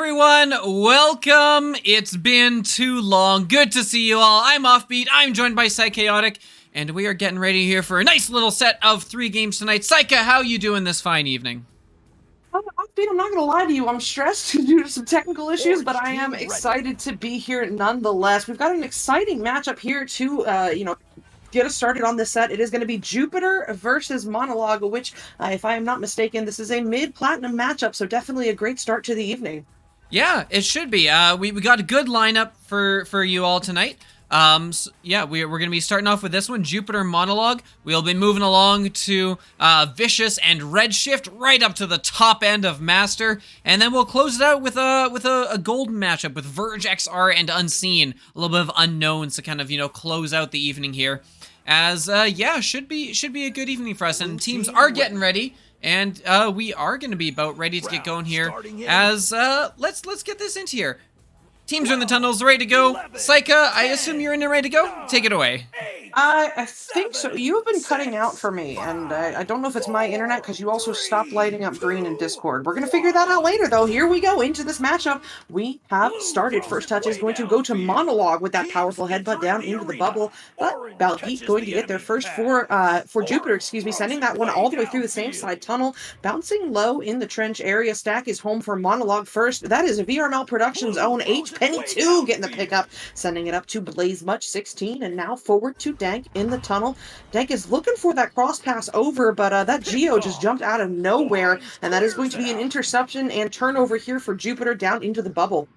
everyone, welcome. It's been too long. Good to see you all. I'm Offbeat, I'm joined by Psychaotic, and we are getting ready here for a nice little set of 3 games tonight. Psycha, how you doing this fine evening? Offbeat, I'm not gonna lie to you, I'm stressed due to some technical issues, but I am excited to be here nonetheless. We've got an exciting matchup here to, get us started on this set. It is going to be Jupiter versus Monologue, which, if I am not mistaken, this is a mid-platinum matchup, so definitely a great start to the evening. Yeah, it should be. We got a good lineup for you all tonight. Yeah, we're going to be starting off with this one, Jupiter Monologue. We'll be moving along to Vicious and Redshift, right up to the top end of Master, and then we'll close it out with a golden matchup with Verge XR and Unseen, a little bit of unknowns to kind of close out the evening here. As yeah, should be a good evening for us, and teams are getting ready. And we are going to be about ready to get going here. As let's get this into here. Teams are in the tunnels, ready to go. Psycha, I assume you're in there ready to go? Take it away. I think so. You have been cutting out for me, and I don't know if it's my internet, because you also stopped lighting up green in Discord. We're going to figure that out later, though. Here we go into this matchup. We have started. First touch is going to go to Monologue with that powerful headbutt down into the bubble, but Baljeet going to get there first for Jupiter, sending that one all the way through the same side tunnel, bouncing low in the trench area. Stack is home for Monologue first. That is a VRML Productions own H Penny 2 getting the pickup, sending it up to Blaze Much 16, and now forward to Dank in the tunnel. Dank is looking for that cross pass over, but that Geo just jumped out of nowhere, and that is going to be an interception and turnover here for Jupiter down into the bubble.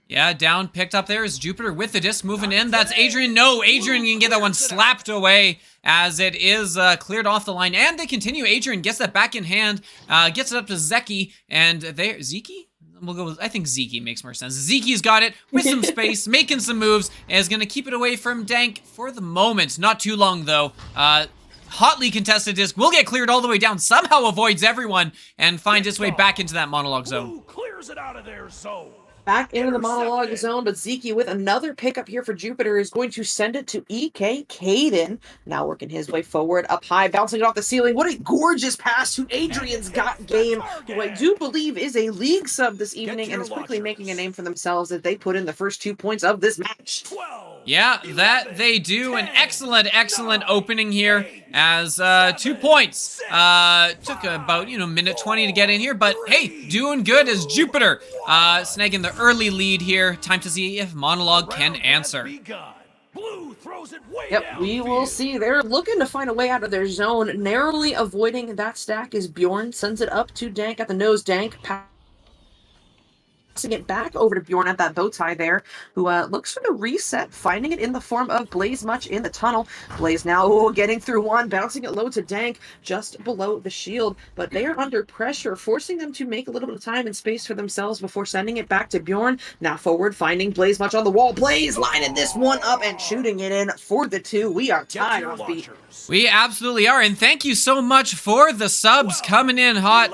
Yeah, down, picked up there is Jupiter with the disc moving in. That's Adrian. No, Adrian can get that one slapped away as it is cleared off the line. And they continue. Adrian gets that back in hand, gets it up to Zeki, and there, Zeki? We'll go with, I think Zeki makes more sense. Zeki's got it with some space, making some moves, and is going to keep it away from Dank for the moment. Not too long, though. Hotly contested disc will get cleared all the way down, somehow avoids everyone, and finds its way back into that Monologue zone. Clears it out of their zone. Back into the Monologue zone, but Zeki with another pickup here for Jupiter is going to send it to EK Caden. Now working his way forward, up high, bouncing it off the ceiling. What a gorgeous pass to Adrian's Got Game, who I do believe is a league sub this evening and is quickly making a name for themselves as they put in the first 2 points of this match. Yeah, that they do. An excellent opening here as 2 points. Took about, minute 20 to get in here, but hey, doing good as Jupiter snagging the early lead here. Time to see if Monologue can answer. Yep, we will see. They're looking to find a way out of their zone. Narrowly avoiding that stack is Bjorn. Sends it up to Dank at the nose. Dank passing it back over to Bjorn at that bow tie there, who looks for the reset, finding it in the form of Blaze Much in the tunnel. Blaze now getting through one, bouncing it low to Dank just below the shield, but they are under pressure, forcing them to make a little bit of time and space for themselves before sending it back to Bjorn. Now forward, finding Blaze Much on the wall. Blaze lining this one up and shooting it in for the 2. We are tied, Offbeat. We absolutely are, and thank you so much for the subs coming in hot.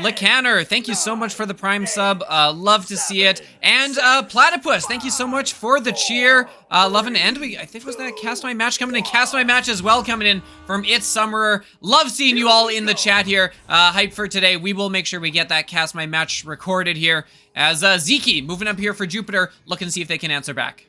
Lacanner, thank you so much for the Prime sub. Love to see it. And Platypus, thank you so much for the cheer. Love and end. I think was that Cast My Match coming in. Cast My Match as well coming in from It's Summerer. Love seeing you all in the chat here. Hype for today. We will make sure we get that Cast My Match recorded here. As Zeki moving up here for Jupiter, looking to see if they can answer back.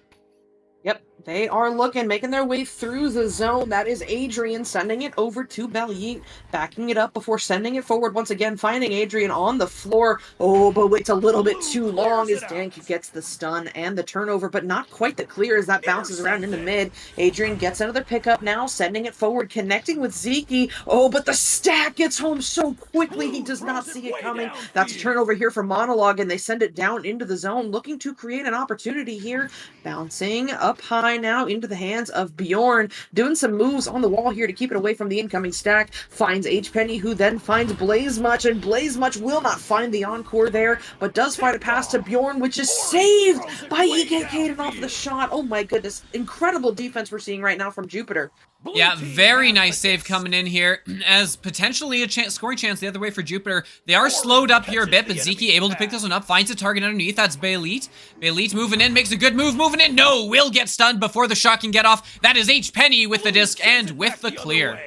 Yep, they are looking, making their way through the zone. That is Adrian sending it over to Baljeet, backing it up before sending it forward once again, finding Adrian on the floor. Oh, but waits a little bit too long as Dank gets the stun and the turnover, but not quite the clear as that bounces around into mid. Adrian gets another pickup now, sending it forward, connecting with Zeki. Oh, but the stack gets home so quickly, he does not see it coming. That's a turnover here for Monologue, and they send it down into the zone, looking to create an opportunity here. Bouncing up high now into the hands of Bjorn, doing some moves on the wall here to keep it away from the incoming stack. Finds H Penny, who then finds Blaze Much, and Blaze Much will not find the encore there, but does find a pass to Bjorn, which is saved by EK Caden off the shot. Oh my goodness, incredible defense we're seeing right now from Jupiter. Yeah, very nice save coming in here as potentially a scoring chance the other way for Jupiter. They are slowed up here a bit, but Zeki able to pick this one up, finds a target underneath. That's Bayleet. Bayleet moving in, makes a good move, moving in. No, will get stunned before the shot can get off. That is H Penny with the disc and with the clear.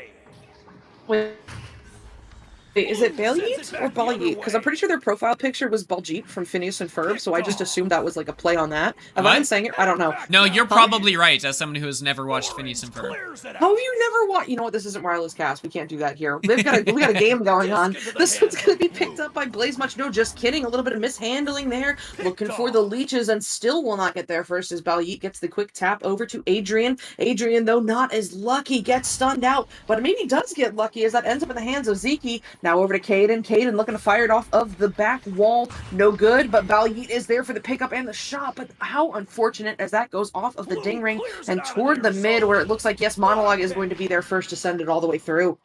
Wait, is it Balyit or Balyit? Because I'm pretty sure their profile picture was Baljeet from Phineas and Ferb, so I just assumed that was like a play on that. Have I been What? saying it? I don't know. No, you're Huh? probably right, as someone who has never watched Phineas and Ferb. How have you never watched? You know what? This isn't wireless cast. We can't do that here. We got a game going on. This one's gonna be picked up by Blaze Much. No, just kidding. A little bit of mishandling there. Looking for the leeches and still will not get there first as Balyit gets the quick tap over to Adrian. Adrian, though not as lucky, gets stunned out, but maybe does get lucky as that ends up in the hands of Zeke. Now over to Caden. Caden looking to fire it off of the back wall. No good, but Balyit is there for the pickup and the shot. But how unfortunate as that goes off of the ding ring and toward the mid where it looks like, yes, Monologue is going to be there first to send it all the way through.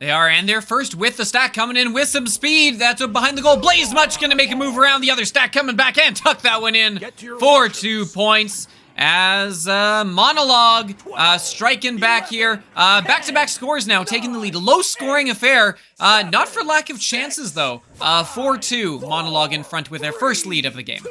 They are, and they're first with the stack coming in with some speed. That's behind the goal. Blaze Much gonna make a move around the other stack coming back and tuck that one in for 2 points. As Monologue striking back here. Back-to-back scores now, taking the lead. A low-scoring affair, not for lack of chances, though. 4-2, Monologue in front with their first lead of the game.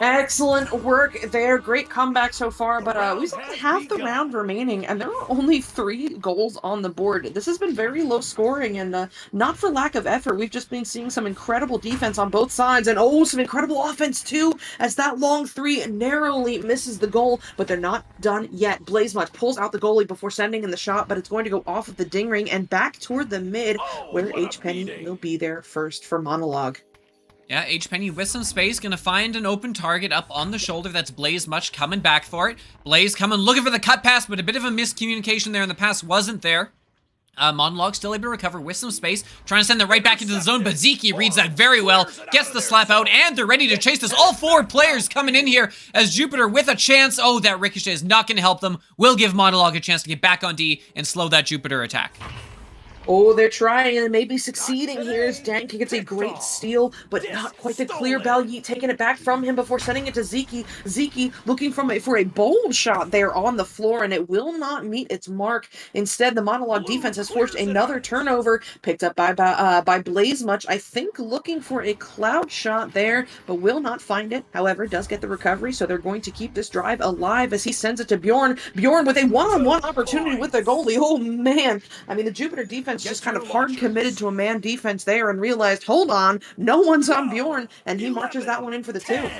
Excellent work there. Great comeback so far, but we've got half the round remaining, and there are only 3 goals on the board. This has been very low scoring, and not for lack of effort. We've just been seeing some incredible defense on both sides, and some incredible offense too, as that long 3 narrowly misses the goal, but they're not done yet. Blaze Much pulls out the goalie before sending in the shot, but it's going to go off of the ding ring and back toward the mid, where H. Penny will be there first for Monologue. Yeah, H. Penny with some space, gonna find an open target up on the shoulder. That's Blaze Much coming back for it. Blaze coming, looking for the cut pass, but a bit of a miscommunication there, and the pass wasn't there. Monologue still able to recover with some space, trying to send it right back into the zone, but Zeke reads that very well, gets the slap out, and they're ready to chase this. All 4 players coming in here as Jupiter with a chance. Oh, that ricochet is not gonna help them. Will give Monologue a chance to get back on D and slow that Jupiter attack. Oh, they're trying and maybe succeeding here as Dank gets a great steal, but not quite the clear. Balyit taking it back from him before sending it to Zeke. Zeke looking for a bold shot there on the floor, and it will not meet its mark. Instead, the Monologue defense has forced another turnover, picked up by Blaze Much, I think looking for a cloud shot there, but will not find it. However, does get the recovery, so they're going to keep this drive alive as he sends it to Bjorn. Bjorn with a one-on-one opportunity with the goalie. Oh, man. I mean, the Jupiter defense just kind of hard committed to a man defense there and realized, hold on, no one's on Bjorn, and he marches that one in for the 2.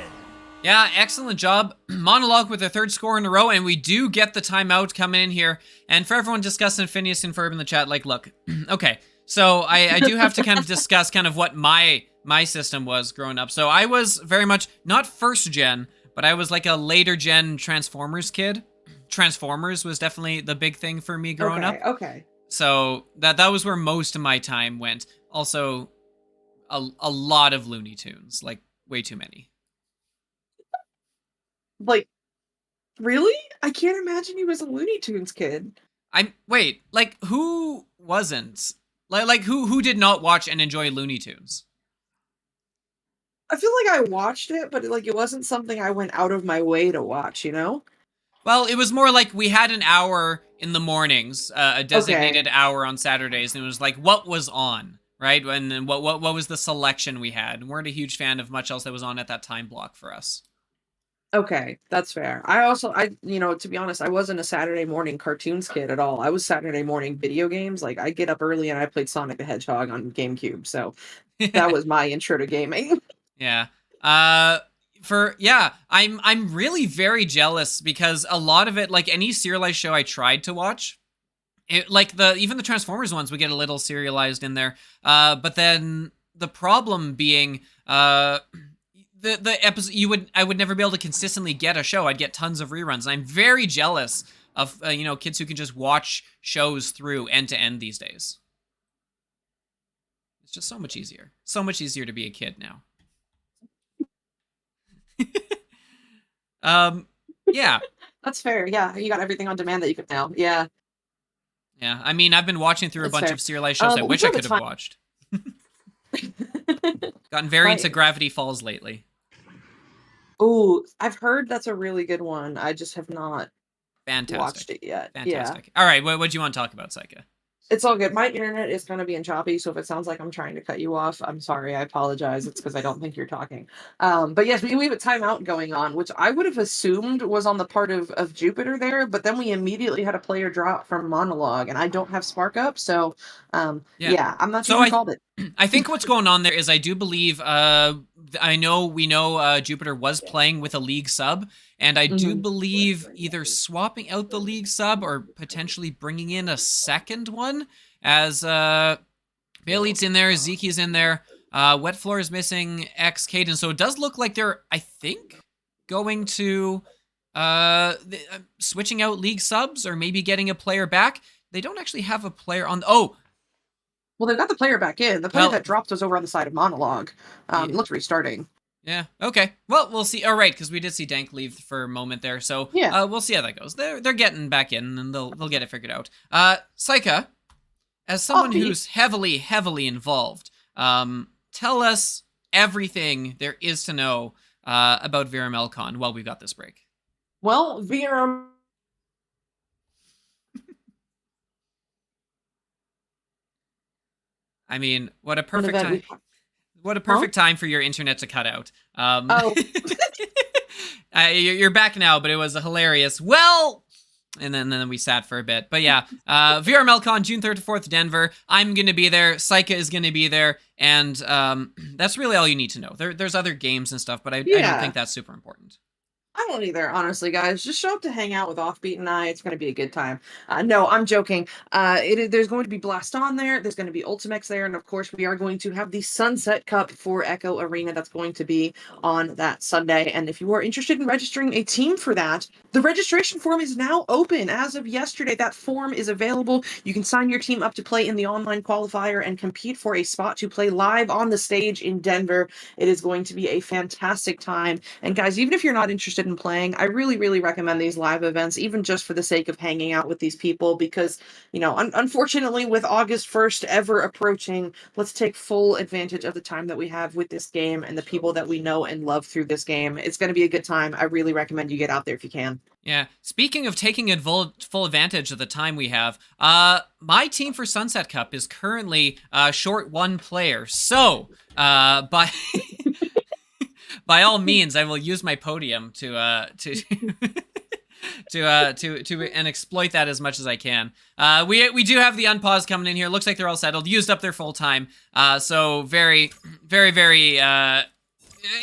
Yeah, excellent job. Monologue with their 3rd score in a row, and we do get the timeout coming in here. And for everyone discussing Phineas and Ferb in the chat, like, look, okay, so I do have to kind of discuss kind of what my system was growing up. So I was very much, not first gen, but I was like a later gen Transformers kid. Transformers was definitely the big thing for me growing up. Okay. So that was where most of my time went. Also, a lot of Looney Tunes, like way too many. Like, really? I can't imagine you as a Looney Tunes kid. Wait, like who wasn't? Like who did not watch and enjoy Looney Tunes? I feel like I watched it, but like it wasn't something I went out of my way to watch, you know? Well, it was more like we had an hour in the mornings, a designated hour on Saturdays, and it was like what was on, right? And then what was the selection we had? And we weren't a huge fan of much else that was on at that time block for us. Okay, that's fair. To be honest, I wasn't a Saturday morning cartoons kid at all. I was Saturday morning video games. Like, I get up early and I played Sonic the Hedgehog on GameCube, so that was my intro to gaming. Yeah. I'm really very jealous because a lot of it, like any serialized show I tried to watch, even the Transformers ones would get a little serialized in there. But then the problem being, the episode I would never be able to consistently get a show. I'd get tons of reruns. I'm very jealous of kids who can just watch shows through end to end these days. It's just so much easier. So much easier to be a kid now. Yeah. That's fair. Yeah, you got everything on demand that you could now. Yeah. Yeah, I mean, I've been watching through a bunch fair. of serialized shows I wish I could have watched. Gotten very into Gravity Falls lately. Ooh, I've heard that's a really good one. I just have not Fantastic. watched it yet. Fantastic. Yeah. All right, what do you want to talk about, Psycha? It's all good. My internet is kind of being choppy, so if it sounds like I'm trying to cut you off, I'm sorry. I apologize. It's because I don't think you're talking. But yes, we have a timeout going on, which I would have assumed was on the part of Jupiter there, but then we immediately had a player drop from Monologue, and I don't have Spark up, so Yeah. yeah, I'm not sure So who called it. I think what's going on there is I do believe we know Jupiter was playing with a league sub, and I do Mhm. believe either swapping out the league sub or potentially bringing in a second one as Bailey's in there, Zeke's in there, Wet Floor is missing, X Caden. So it does look like they're, I think, going to switching out league subs or maybe getting a player back. They don't actually have a player on. Oh, Well, they've got the player back in. The player well, that dropped was over on the side of Monologue. yeah. Looks restarting. Yeah. Okay. Well, we'll see. All right, because we did see Dank leave for a moment there, so Yeah. we'll see how that goes. They're getting back in, and they'll get it figured out. Psycha, as someone Offbeat. who's heavily involved, tell us everything there is to know about VRML Con while we've got this break. Well, VRM. I mean, what a perfect time! What a perfect time for your internet to cut out. Oh. You're back now, but it was hilarious. Well, and then we sat for a bit. But yeah, VRMLCon, June 3rd to 4th, Denver. I'm going to be there. Psycha is going to be there. And that's really all you need to know. There's other games and stuff, but I don't think that's super important. I don't either, honestly, guys. Just show up to hang out with Offbeat and I. It's going to be a good time. No, I'm joking. There's going to be Blast On there. There's going to be Ultimex there. And of course, we are going to have the Sunset Cup for Echo Arena. That's going to be on that Sunday. And if you are interested in registering a team for that, the registration form is now open. As of yesterday, that form is available. You can sign your team up to play in the online qualifier and compete for a spot to play live on the stage in Denver. It is going to be a fantastic time. And guys, even if you're not interested in playing, I really recommend these live events, even just for the sake of hanging out with these people, because, you know, unfortunately, with August 1st ever approaching, let's take full advantage of the time that we have with this game and the people that we know and love through this game. It's going to be a good time. I really recommend you get out there if you can. Yeah. Speaking of taking full advantage of the time we have, my team for Sunset Cup is currently short one player. So, by by all means, I will use my podium to and exploit that as much as I can. We do have the unpause coming in here. Looks like they're all settled, used up their full time. So very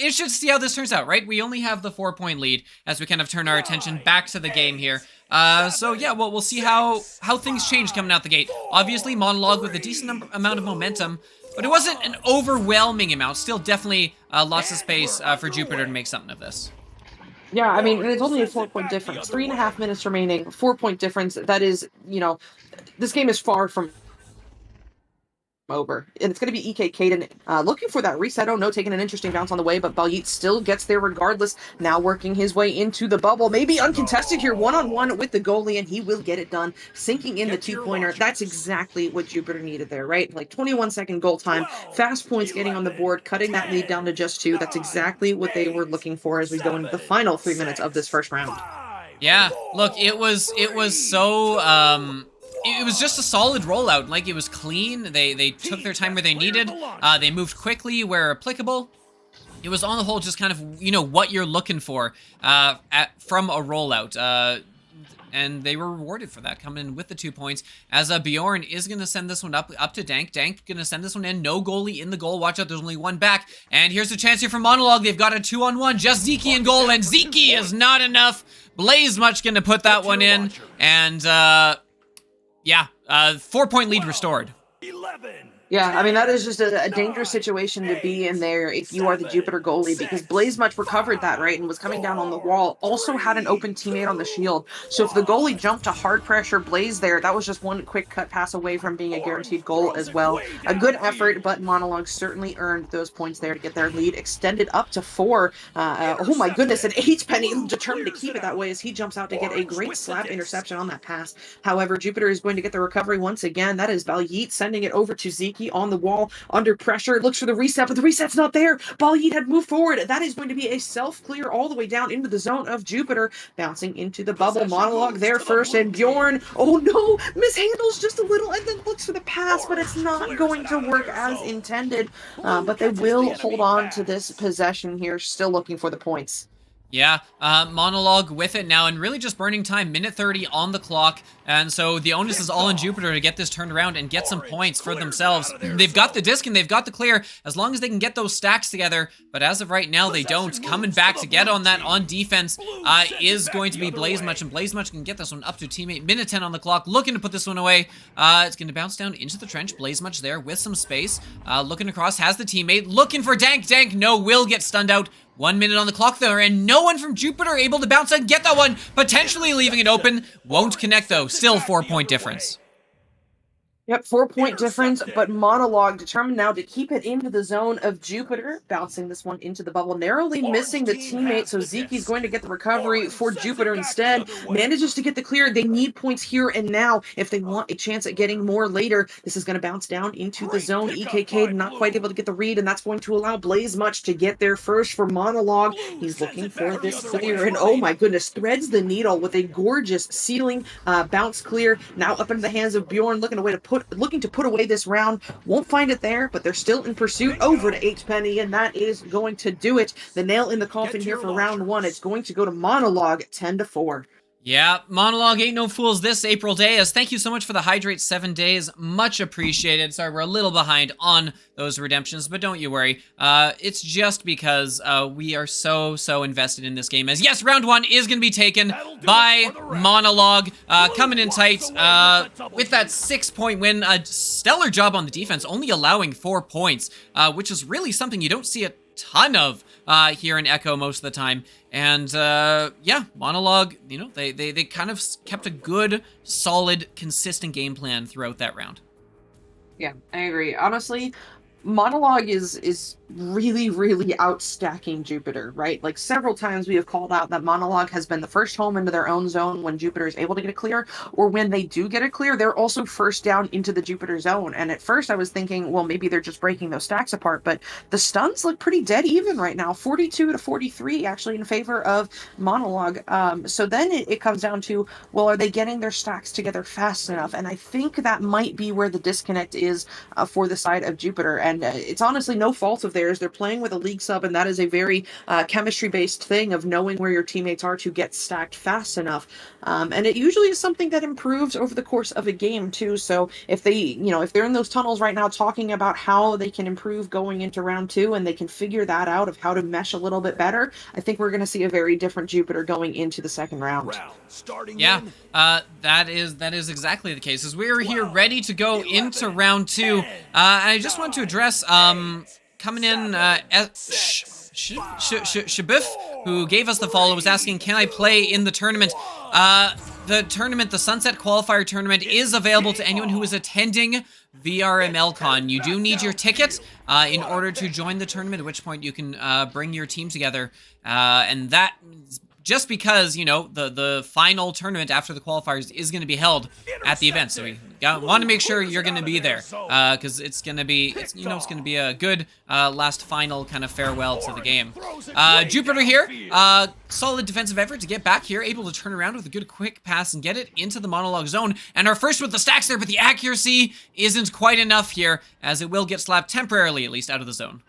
interested to see how this turns out, right? We only have the 4-point lead as we kind of turn our attention back to the game here. So yeah, well, we'll see how things change coming out the gate. Obviously, Monologue with a decent amount of momentum, but it wasn't an overwhelming amount. Still definitely lots of space for Jupiter to make something of this. Yeah, I mean, it's only a 4-point difference. 3.5 minutes remaining, 4-point difference. That is, you know, this game is far from over. And it's going to be EK Caden looking for that reset. Oh no, taking an interesting bounce on the way, but Balyit still gets there regardless. Now working his way into the bubble. Maybe uncontested here, one-on-one with the goalie, and he will get it done. Sinking in the two-pointer. That's exactly what Jupiter needed there, right? Like 21-second goal time. Fast points getting on the board, cutting that lead down to just 2. That's exactly what they were looking for as we go into the final 3 minutes of this first round. Yeah, look, it was so it was just a solid rollout. Like, it was clean. They took their time where they needed. They moved quickly where applicable. It was on the whole just kind of, you know, what you're looking for from a rollout. And they were rewarded for that, coming in with the 2 points. As Bjorn is going to send this one up to Dank. Dank going to send this one in. No goalie in the goal. Watch out, there's only one back. And here's a chance here for Monologue. They've got a 2-on-1. Just Zeke in goal, and Zeke is not enough. Blaze Much going to put that one in. And, yeah, 4-point lead restored. 11. Yeah, I mean, that is just a dangerous situation to be in there if you are the Jupiter goalie, because Blaze Much recovered that, right, and was coming down on the wall. Also had an open teammate on the shield. So if the goalie jumped to hard pressure Blaze there, that was just one quick cut pass away from being a guaranteed goal as well. A good effort, but Monologue certainly earned those points there to get their lead extended up to 4. Oh my goodness, and H-Penny determined to keep it that way as he jumps out to get a great slap interception on that pass. However, Jupiter is going to get the recovery once again. That is Balyit sending it over to Zeke. Ziki on the wall, under pressure, looks for the reset, but the reset's not there. Balyeet had moved forward. That is going to be a self-clear all the way down into the zone of Jupiter, bouncing into the bubble. Monologue there first, and Bjorn, oh no, mishandles just a little, and then looks for the pass, but it's not going to work as intended. But they will hold on to this possession here, still looking for the points. Yeah, Monologue with it now, and really just burning time, minute 30 on the clock, and so the onus is all on Jupiter to get this turned around and get some points for themselves. They've got the disc and they've got the clear, as long as they can get those stacks together, but as of right now, they don't. Coming back to get on that on defense is going to be Blazemuch, and Blazemuch can get this one up to teammate. Minute 10 on the clock, looking to put this one away. It's going to bounce down into the trench. Blazemuch there with some space, looking across, has the teammate, looking for Dank. Dank, no, will get stunned out. 1 minute on the clock there, and no one from Jupiter able to bounce and get that one, potentially leaving it open. Won't connect though, still 4-point difference. Yep, 4-point difference, but Monologue determined now to keep it into the zone of Jupiter, bouncing this one into the bubble, narrowly missing the teammate, so Ziki's going to get the recovery for Jupiter instead. Manages to get the clear. They need points here and now if they want a chance at getting more later. This is going to bounce down into the zone. EKK not quite able to get the read, and that's going to allow Blazemuch to get there first for Monologue. He's looking for this clear, and oh my goodness, threads the needle with a gorgeous ceiling bounce clear. Now up into the hands of Bjorn, looking to put away this round. Won't find it there, but they're still in pursuit. Over to H-Penny, and that is going to do it. The nail in the coffin here for round one. It's going to go to Monologue 10-4. Yeah, Monologue ain't no fools this April day, as thank you so much for the Hydrate 7 days. Much appreciated. Sorry, we're a little behind on those redemptions, but don't you worry. It's just because we are so invested in this game. As yes, round one is going to be taken by Monologue. Coming in tight with that 6-point win. A stellar job on the defense, only allowing 4 points, which is really something you don't see a ton of here in Echo most of the time. And yeah, Monologue, you know, they kind of kept a good, solid, consistent game plan throughout that round. Yeah, I agree. Honestly, Monologue is really outstacking Jupiter, right? Like several times we have called out that Monologue has been the first home into their own zone when Jupiter is able to get a clear, or when they do get a clear, they're also first down into the Jupiter zone. And at first I was thinking, well, maybe they're just breaking those stacks apart, but the stuns look pretty dead even right now, 42-43 actually in favor of Monologue. So then it comes down to, well, are they getting their stacks together fast enough? And I think that might be where the disconnect is for the side of Jupiter. And it's honestly no fault of theirs. They're playing with a league sub, and that is a very chemistry-based thing of knowing where your teammates are to get stacked fast enough. And it usually is something that improves over the course of a game too. So if they, if they're in those tunnels right now talking about how they can improve going into round two, and they can figure that out of how to mesh a little bit better, I think we're going to see a very different Jupiter going into the second round. Yeah, that is exactly the case. As we're here ready to go into round two, I just want to address coming in Shabiff, who gave us the follow, was asking, can I play in the tournament? The tournament, the Sunset Qualifier Tournament, is available to anyone who is attending VRML Con. You do need your ticket in order to join the tournament, at which point you can bring your team together. And that, just because, the final tournament after the qualifiers is going to be held at the event. So we want to make sure you're going to be there, because it's going to be, it's going to be a good last final kind of farewell to the game. Jupiter here, solid defensive effort to get back here, able to turn around with a good quick pass and get it into the Monologue zone. And our first with the stacks there, but the accuracy isn't quite enough here, as it will get slapped temporarily, at least, out of the zone.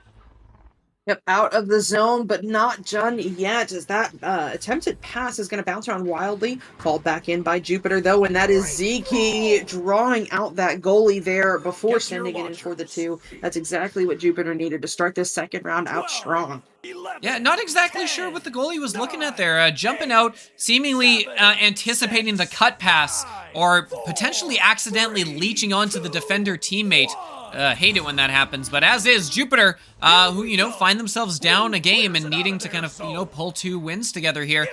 Yep, out of the zone, but not done yet, as that attempted pass is going to bounce around wildly. Called back in by Jupiter, though, and that is Ziki drawing out that goalie there before sending it in for the 2. That's exactly what Jupiter needed to start this second round out strong. Yeah, not exactly sure what the goalie was looking at there. Jumping out, seemingly anticipating the cut pass, or potentially accidentally leeching onto the defender teammate. Hate it when that happens, but as is Jupiter, who, find themselves down a game and needing to kind of, pull 2 wins together here.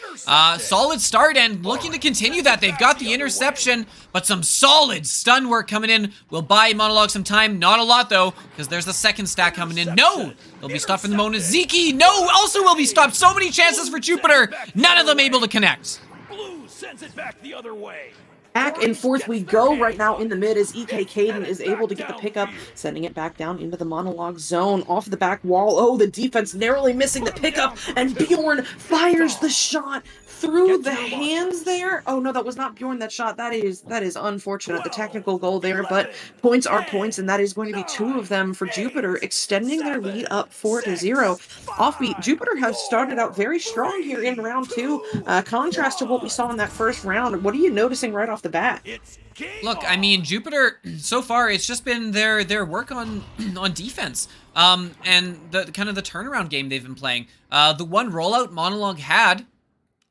Solid start and looking to continue that. They've got the interception, but some solid stun work coming in will buy Monologue some time. Not a lot, though, because there's the second stack coming in. No! They'll be stopped for the moment. Ziki, no! Also will be stopped. So many chances for Jupiter. None of them able to connect. Blue sends it back the other way. Back and forth we go right now in the mid as EK Caden is able to get the pickup, sending it back down into the Monologue zone off the back wall. Oh, the defense narrowly missing the pickup, and Bjorn fires the shot through the hands there. Oh no, that was not Bjorn that shot. That is unfortunate. The technical goal there, but points are points, and that is going to be 2 of them for Jupiter, extending their lead up 4-0. Offbeat, Jupiter has started out very strong here in round 2. Contrast to what we saw in that first round. What are you noticing right off the bat? Look, I mean, Jupiter, so far, it's just been their work on defense. And the kind of the turnaround game they've been playing. The one rollout Monologue had,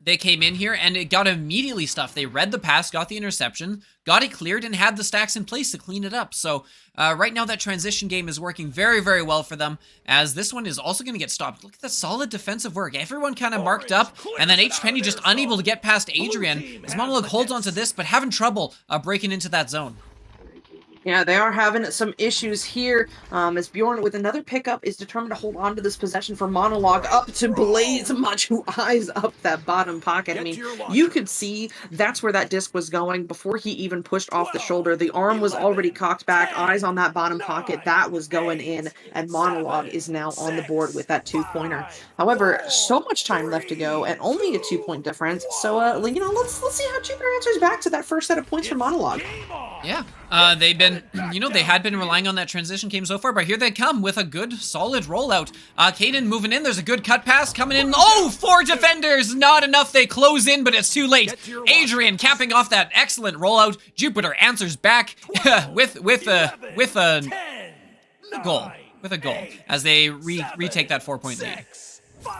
they came in here and it got immediately stuffed. They read the pass, got the interception, got it cleared, and had the stacks in place to clean it up. So right now that transition game is working very, very well for them, as this one is also going to get stopped. Look at the solid defensive work. Everyone kind of marked up, and then H-Penny just unable to get past Adrian, as Monologue holds onto this, but having trouble breaking into that zone. Yeah, they are having some issues here, as Bjorn, with another pickup, is determined to hold on to this possession for Monologue up to Blaze Much, who eyes up that bottom pocket. I mean, you could see that's where that disc was going before he even pushed off the shoulder. The arm was already cocked back, eyes on that bottom pocket. That was going in, and Monologue is now on the board with that 2-pointer. However, so much time left to go, and only a 2-point difference. So, let's see how Jupiter answers back to that first set of points for Monologue. Yeah, they've been, they had been relying on that transition game so far, but here they come with a good, solid rollout. Caden moving in, there's a good cut pass coming in. Oh, 4 defenders, not enough, they close in, but it's too late. Adrian capping off that excellent rollout. Jupiter answers back with a goal, as they retake that 4-point lead.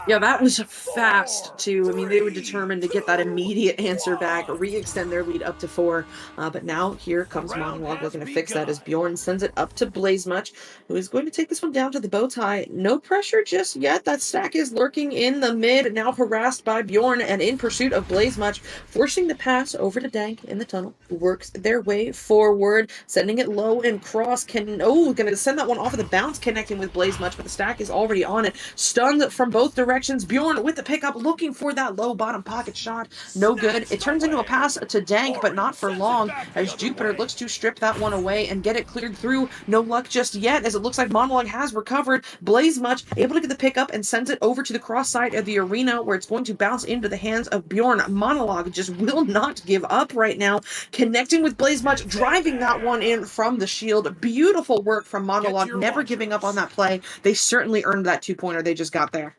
Yeah, that was fast, too. I mean, they were determined to get that immediate answer back, re-extend their lead up to 4. But now, here comes Monologue looking to fix that as Bjorn sends it up to Blaze Much, who is going to take this one down to the bow tie. No pressure just yet. That stack is lurking in the mid, now harassed by Bjorn and in pursuit of Blaze Much, forcing the pass over to Dank in the tunnel, who works their way forward, sending it low and cross. Going to send that one off of the bounce, connecting with Blaze Much, but the stack is already on it. Stunned from both directions. Bjorn with the pickup, looking for that low bottom pocket shot. No good. It turns into a pass to Dank, but not for long, as Jupiter looks to strip that one away and get it cleared through. No luck just yet, as it looks like Monologue has recovered. Blaze Much able to get the pickup and sends it over to the cross side of the arena, where it's going to bounce into the hands of Bjorn. Monologue just will not give up right now, connecting with Blaze Much, driving that one in from the shield. Beautiful work from Monologue, never giving up on that play. They certainly earned that 2-pointer they just got there.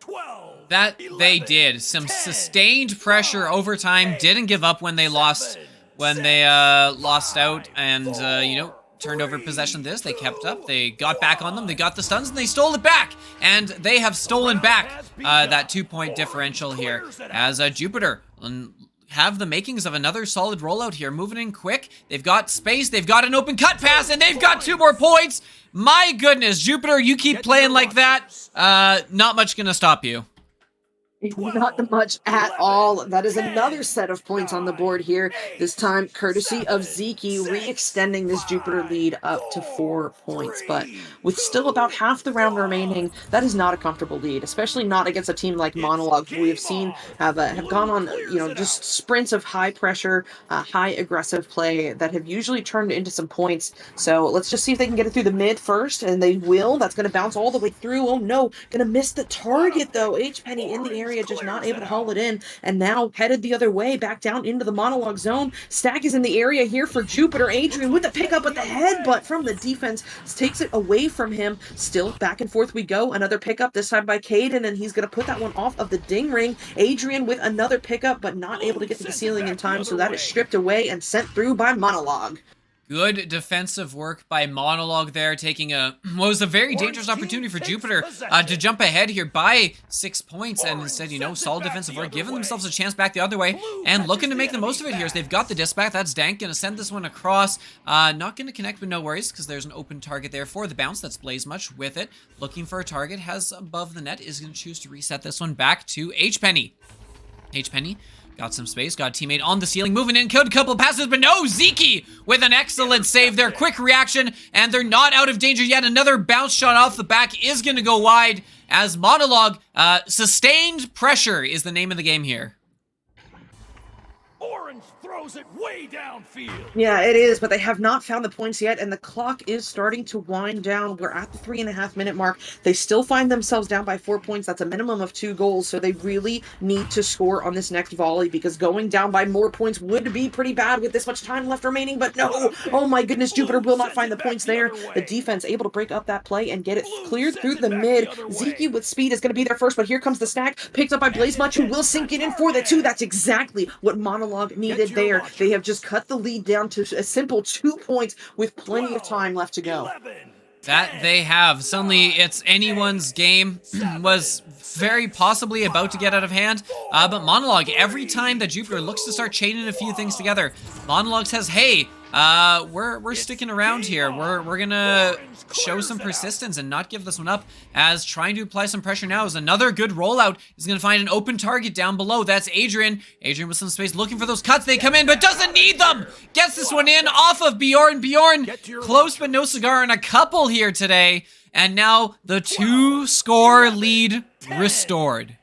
That they did. Some sustained pressure over time. Didn't give up when they lost out, and turned over possession. They kept up. They got back on them. They got the stuns, and they stole it back. And they have stolen back that 2-point differential here, as Jupiter have the makings of another solid rollout here. Moving in quick. They've got space. They've got an open cut pass, and they've got 2 more points. My goodness, Jupiter, you keep playing like that. Not much gonna stop you. Not much at all. That is another set of points on the board here, this time courtesy of Zeke, re-extending this Jupiter lead up to 4 points. But with still about half the round remaining, that is not a comfortable lead, especially not against a team like Monologue, who we have seen have gone on, just sprints of high pressure, high aggressive play that have usually turned into some points. So let's just see if they can get it through the mid first, and they will. That's going to bounce all the way through. Oh no, going to miss the target though. H-Penny in the area, just not able to haul it in, and now headed the other way, back down into the Monologue zone. Stack is in the area here for Jupiter. Adrian with the pickup, but the headbutt from the defense takes it away from him. Still back and forth we go. Another pickup, this time by Caden, and he's going to put that one off of the ding ring. Adrian with another pickup, but not able to get to the ceiling in time, so that is stripped away and sent through by Monologue. Good defensive work by Monologue there, taking what was a very dangerous opportunity for Jupiter to jump ahead here by 6 points, and instead, solid defensive work, giving themselves a chance back the other way, and looking to make the most of it here as they've got the disc back. That's Dank, gonna send this one across. Not gonna connect, but no worries, because there's an open target there for the bounce. That's Blaze Much with it. Looking for a target, has above the net, is gonna choose to reset this one back to H-Penny. H-Penny got some space, got a teammate on the ceiling, moving in, killed a couple of passes, but no, Zeke with an excellent save there. Quick reaction, and they're not out of danger yet. Another bounce shot off the back is going to go wide, as Monologue, sustained pressure is the name of the game here. Orange throws throws it way downfield. Yeah, it is, but they have not found the points yet, and the clock is starting to wind down. We're at the 3.5-minute mark. They still find themselves down by 4 points. That's a minimum of 2 goals, so they really need to score on this next volley, because going down by more points would be pretty bad with this much time left remaining, but no! Oh my goodness, Jupiter will not find the points there. The defense able to break up that play and get it cleared through the mid. Zeke with speed is going to be there first, but here comes the snack, picked up by Blazemuch, who will sink it in for the 2. That's exactly what Monologue needed there. They have just cut the lead down to a simple 2 points with plenty of time left to go. That they have. Suddenly, it's anyone's game. Was very possibly about to get out of hand. But Monologue, every time that Jupiter looks to start chaining a few things together, Monologue says, hey, we're sticking around here. We're gonna show some persistence and not give this one up, as trying to apply some pressure now is another good rollout. Is gonna find an open target down below. That's Adrian. Adrian with some space looking for those cuts. They come in, but doesn't need them. Gets this one in off of Bjorn. Bjorn, close but no cigar, and a couple here today. And now the 2-score lead restored.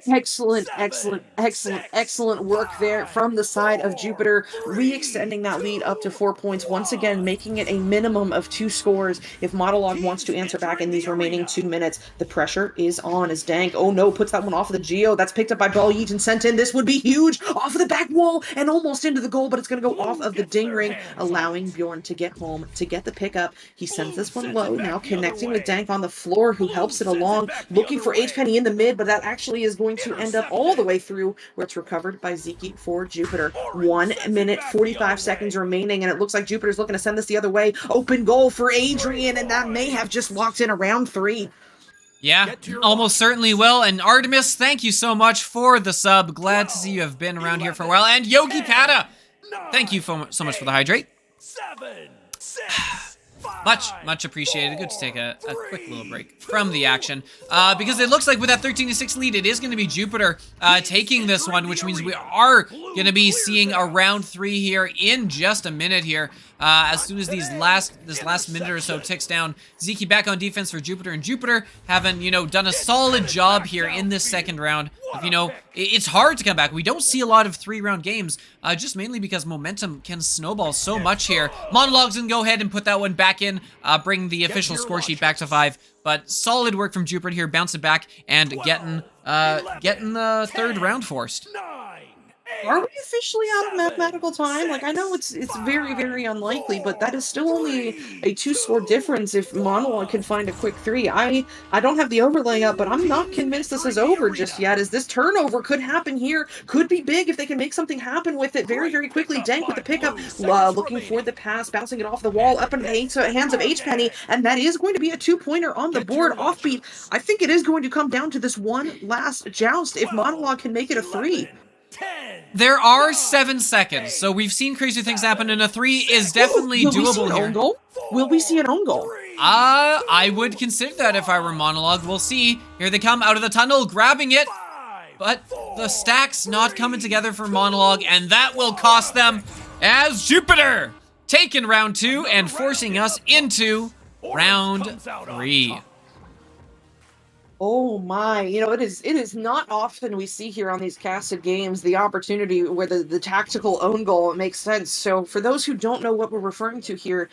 Excellent, excellent, excellent, excellent work there from the side of Jupiter, re-extending that lead up to 4 points, once again making it a minimum of 2 scores if Monologue wants to answer back in these remaining 2 minutes. The pressure is on as Dank, oh no, puts that one off of the Geo. That's picked up by Balyeet and sent in. This would be huge, off of the back wall and almost into the goal, but it's going to go off of the ding ring, allowing Bjorn to get home, to get the pickup. He sends this one low, now connecting with Dank on the floor, who helps it along, looking for H-Penny in the mid, but that actually is going to end up all the way through, where it's recovered by Zeke for Jupiter. 1 minute 45 seconds remaining, and it looks like Jupiter's looking to send this the other way. Open goal for Adrian, and that may have just locked in a round 3. Yeah, almost certainly will. And Artemis, thank you so much for the sub. Glad to see you have been around here for a while. And Yogi Pada, thank you so much for the hydrate. 7, 6, Much appreciated. Good to take a quick little break from the action. Because it looks like with that 13-6 lead, it is going to be Jupiter taking this one, which means we are going to be seeing a round 3 here in just a minute here. As soon as this last minute or so ticks down, Zeke back on defense for Jupiter, and Jupiter having, done a solid job here in this second round. It's hard to come back. We don't see a lot of 3-round games, just mainly because momentum can snowball so much here. Monologue's gonna go ahead and put that one back in, bring the official score sheet back to 5. But solid work from Jupiter here, bouncing back and getting the 3rd round forced. Are we officially out of mathematical time? Like, I know it's very, very unlikely, but that is still only a 2-score difference if Monologue can find a quick 3. I don't have the overlay up, but I'm not convinced this is over just yet, as this turnover could happen here. Could be big if they can make something happen with it very, very quickly. Dank with the pickup, looking for the pass, bouncing it off the wall, up into the hands of H-Penny, and that is going to be a 2-pointer on the board. Offbeat, I think it is going to come down to this one last joust if Monologue can make it a 3. There are 7 seconds, so we've seen crazy things happen, and a 3 is definitely doable here. Goal? Will we see an own goal? I would consider that if I were Monologue. We'll see. Here they come out of the tunnel, grabbing it, but the stack's not coming together for Monologue, and that will cost them, as Jupiter taking round 2 and forcing us into round 3. Oh my, it is not often we see here on these casted games the opportunity where the tactical own goal makes sense. So for those who don't know what we're referring to here,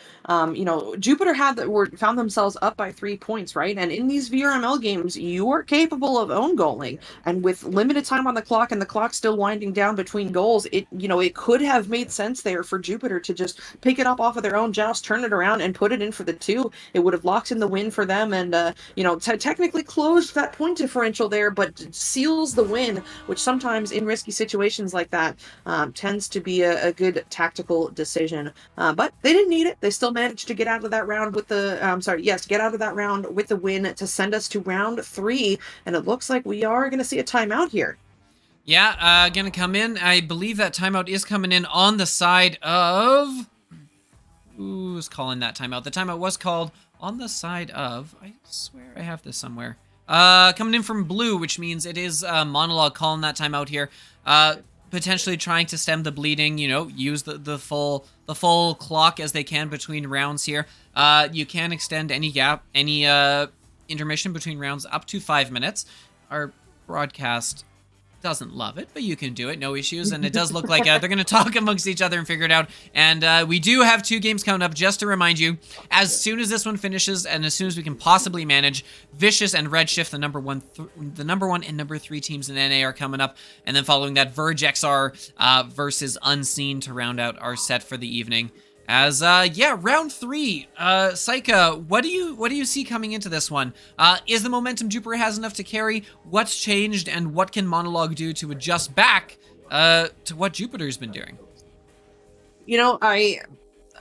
Jupiter found themselves up by 3 points, right? And in these VRML games, you are capable of own goaling. And with limited time on the clock and the clock still winding down between goals, it could have made sense there for Jupiter to just pick it up off of their own joust, turn it around, and put it in for the 2. It would have locked in the win for them, and technically closed that point differential there, but seals the win, which sometimes in risky situations like that tends to be a good tactical decision. But they didn't need it. They still managed to get out of that round with the get out of that round with the win to send us to round 3, and it looks like we are going to see a timeout here. Yeah, gonna come in. I believe that timeout is coming in on the side of... Who's calling that timeout? The timeout was called on the side of... I swear I have this somewhere. Coming in from blue, which means it is Monologue calling that timeout here. Potentially trying to stem the bleeding, use the full clock as they can between rounds here. You can extend any gap, any intermission between rounds up to 5 minutes. Our broadcast doesn't love it, but you can do it, no issues. And it does look like they're going to talk amongst each other and figure it out. And we do have 2 games coming up, just to remind you. As soon as this one finishes, and as soon as we can possibly manage, Vicious and Redshift, the number 1 and number 3 teams in NA, are coming up. And then following that, Verge XR versus Unseen to round out our set for the evening. As yeah, round 3, Psycha, what do you see coming into this one? Is the momentum Jupiter has enough to carry? What's changed, and what can Monologue do to adjust back to what Jupiter's been doing? You know,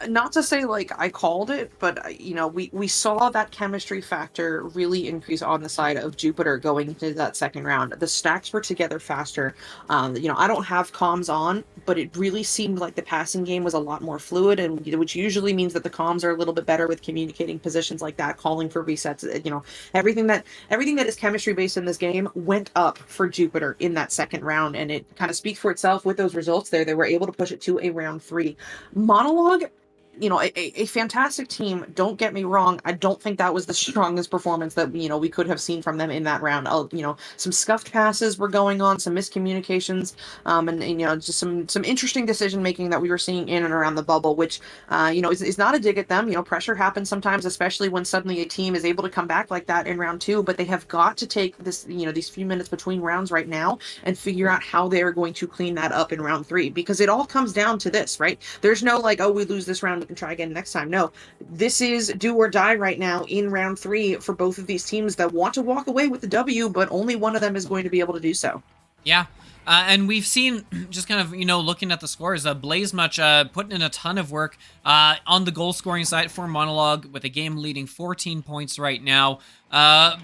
not to say like I called it, but you know, we saw that chemistry factor really increase on the side of Jupiter going into that second round. The stacks were together faster. You know, I don't have comms on, but it really seemed like the passing game was a lot more fluid, and which usually means that the comms are a little bit better with communicating positions like that, calling for resets. You know, everything that is chemistry based in this game went up for Jupiter in that second round, and it kind of speaks for itself with those results there. They were able to push it to a round 3. Monologue, you know, a fantastic team. Don't get me wrong. I don't think that was the strongest performance that, you know, we could have seen from them in that round. You know, some scuffed passes were going on, some miscommunications, and you know, just some interesting decision making that we were seeing in and around the bubble, which, you know, is not a dig at them. You know, pressure happens sometimes, especially when suddenly a team is able to come back like that in round 2. But they have got to take this, you know, these few minutes between rounds right now and figure out how they are going to clean that up in round 3, because it all comes down to this, right? There's no like, oh, we lose this round, we can try again next time. No, this is do or die right now in round 3 for both of these teams that want to walk away with the W, but only one of them is going to be able to do so. Yeah. And we've seen, just kind of, you know, looking at the scores, BlazMuch putting in a ton of work on the goal scoring side for Monologue, with a game leading 14 points right now. But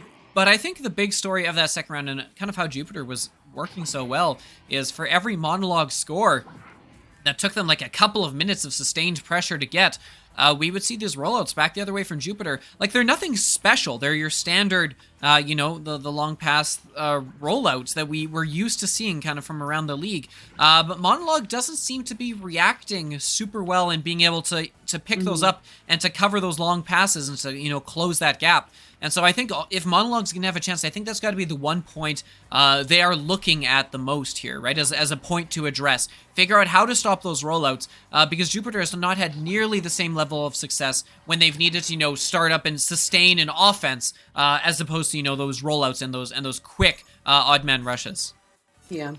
I think the big story of that second round, and kind of how Jupiter was working so well, is for every Monologue score that took them like a couple of minutes of sustained pressure to get, we would see these rollouts back the other way from Jupiter. Like, they're nothing special. They're your standard, you know, the long pass rollouts that we were used to seeing kind of from around the league. But Monologue doesn't seem to be reacting super well and being able to pick those up and to cover those long passes and to, you know, close that gap. And so I think if Monologue's going to have a chance, I think that's got to be the one point they are looking at the most here, right? As a point to address. Figure out how to stop those rollouts, because Jupiter has not had nearly the same level of success when they've needed to, you know, start up and sustain an offense, as opposed to, you know, those rollouts and those quick odd man rushes. Yeah.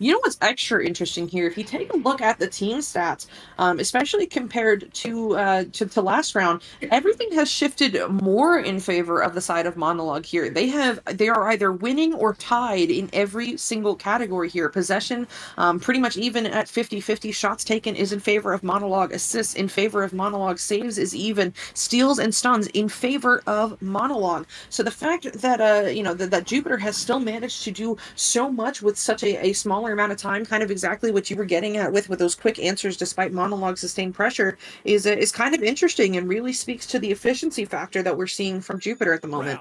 You know what's extra interesting here? If you take a look at the team stats, especially compared to last round, everything has shifted more in favor of the side of Monologue here. They are either winning or tied in every single category here. Possession, pretty much even at 50-50. Shots taken is in favor of Monologue. Assists in favor of Monologue. Saves is even. Steals and stuns in favor of Monologue. So the fact that you know, that Jupiter has still managed to do so much with such a smaller amount of time, kind of exactly what you were getting at with those quick answers despite Monologue sustained pressure, is kind of interesting and really speaks to the efficiency factor that we're seeing from Jupiter at the moment.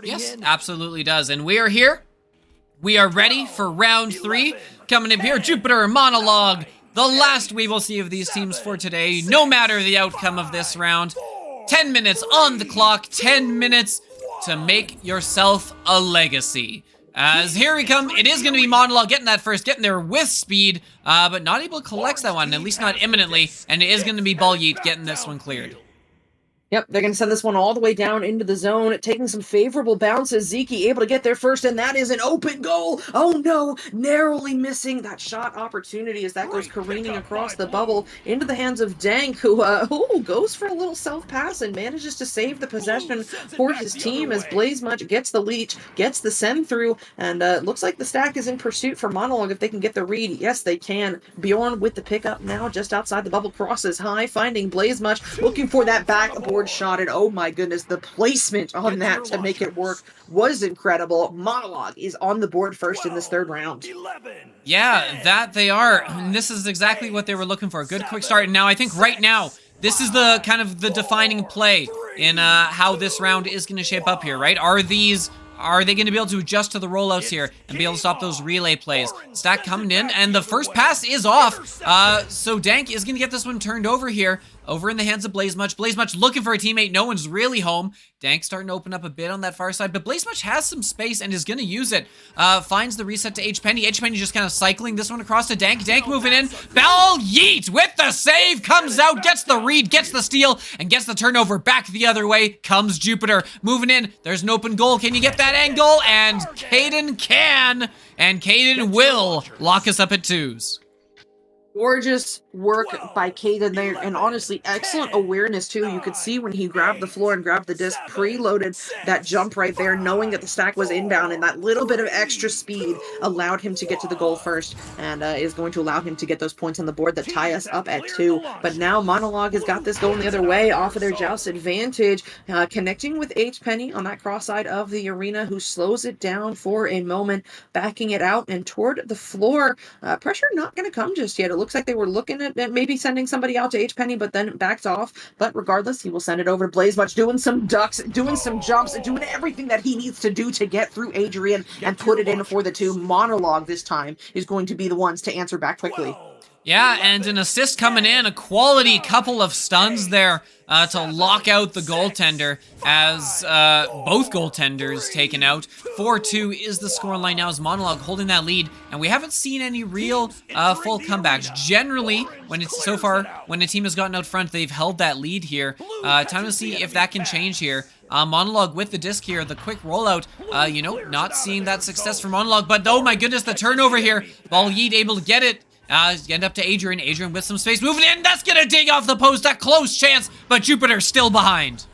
Yes, absolutely does. And we are here. We are ready for round 3. Coming up here, Jupiter Monologue. The last we will see of these teams for today, no matter the outcome of this round. 10 minutes on the clock, 10 minutes to make yourself a legacy. As here we come, it is going to be Monologue getting that first, getting there with speed, but not able to collect that one, at least not imminently, and it is going to be Balyeet getting this one cleared. Yep, they're going to send this one all the way down into the zone, taking some favorable bounces. Zeke able to get there first, and that is an open goal. Oh no, narrowly missing that shot opportunity as that goes careening across the bubble into the hands of Dank, who goes for a little self-pass and manages to save the possession for his team as BlazMuch gets the leech, gets the send through, and looks like the stack is in pursuit for Monologue if they can get the read. Yes, they can. Bjorn with the pickup now just outside the bubble, crosses high, finding BlazMuch, looking for that backboard shot, and oh my goodness, the placement on that to make it work was incredible. Monologue is on the board first in this third round. Yeah, that they are. And this is exactly what they were looking for. A good quick start. And now I think right now, this is the kind of the defining play in how this round is going to shape up here, right? Are these are they going to be able to adjust to the rollouts here and be able to stop those relay plays? Stack coming in, and the first pass is off. So Dank is going to get this one turned over here. Over in the hands of BlazMuch. BlazMuch looking for a teammate. No one's really home. Dank starting to open up a bit on that far side, but BlazMuch has some space and is going to use it. Finds the reset to H-Penny. H-Penny just kind of cycling this one across to Dank. Dank moving in. Bell Yeet with the save. Comes out, gets the read, gets the steal, and gets the turnover back the other way. Comes Jupiter. Moving in. There's an open goal. Can you get that angle? And Caden can. And Caden will lock us up at 2s. Gorgeous work by Caden there, and honestly, excellent awareness too. You could see when he grabbed the floor and grabbed the disc, preloaded that jump right there, knowing that the stack was inbound, and that little bit of extra speed allowed him to get to the goal first, and is going to allow him to get those points on the board that tie us up at 2. But now Monologue has got this going the other way, off of their joust advantage, connecting with H-Penny on that cross side of the arena, who slows it down for a moment, backing it out and toward the floor. Pressure not going to come just yet. It looks like they were looking at maybe sending somebody out to H-Penny, but then backed off. But regardless, he will send it over to BlazMuch, doing some ducks, doing some jumps, doing everything that he needs to do to get through Adrian and put it in for the 2. Monologue this time is going to be the ones to answer back quickly. Yeah, and an assist coming in, a quality couple of stuns there to lock out the goaltender as both goaltenders taken out. 4-2 is the scoreline now as Monologue holding that lead, and we haven't seen any real full comebacks. Generally, when a team has gotten out front, they've held that lead here. Time to see if that can change here. Monologue with the disc here, the quick rollout, not seeing that success for Monologue, but oh my goodness, the turnover here. Ball Yeet able to get it. End up to Adrian. Adrian with some space. Moving in. That's going to dig off the post. A close chance, but Jupiter still behind.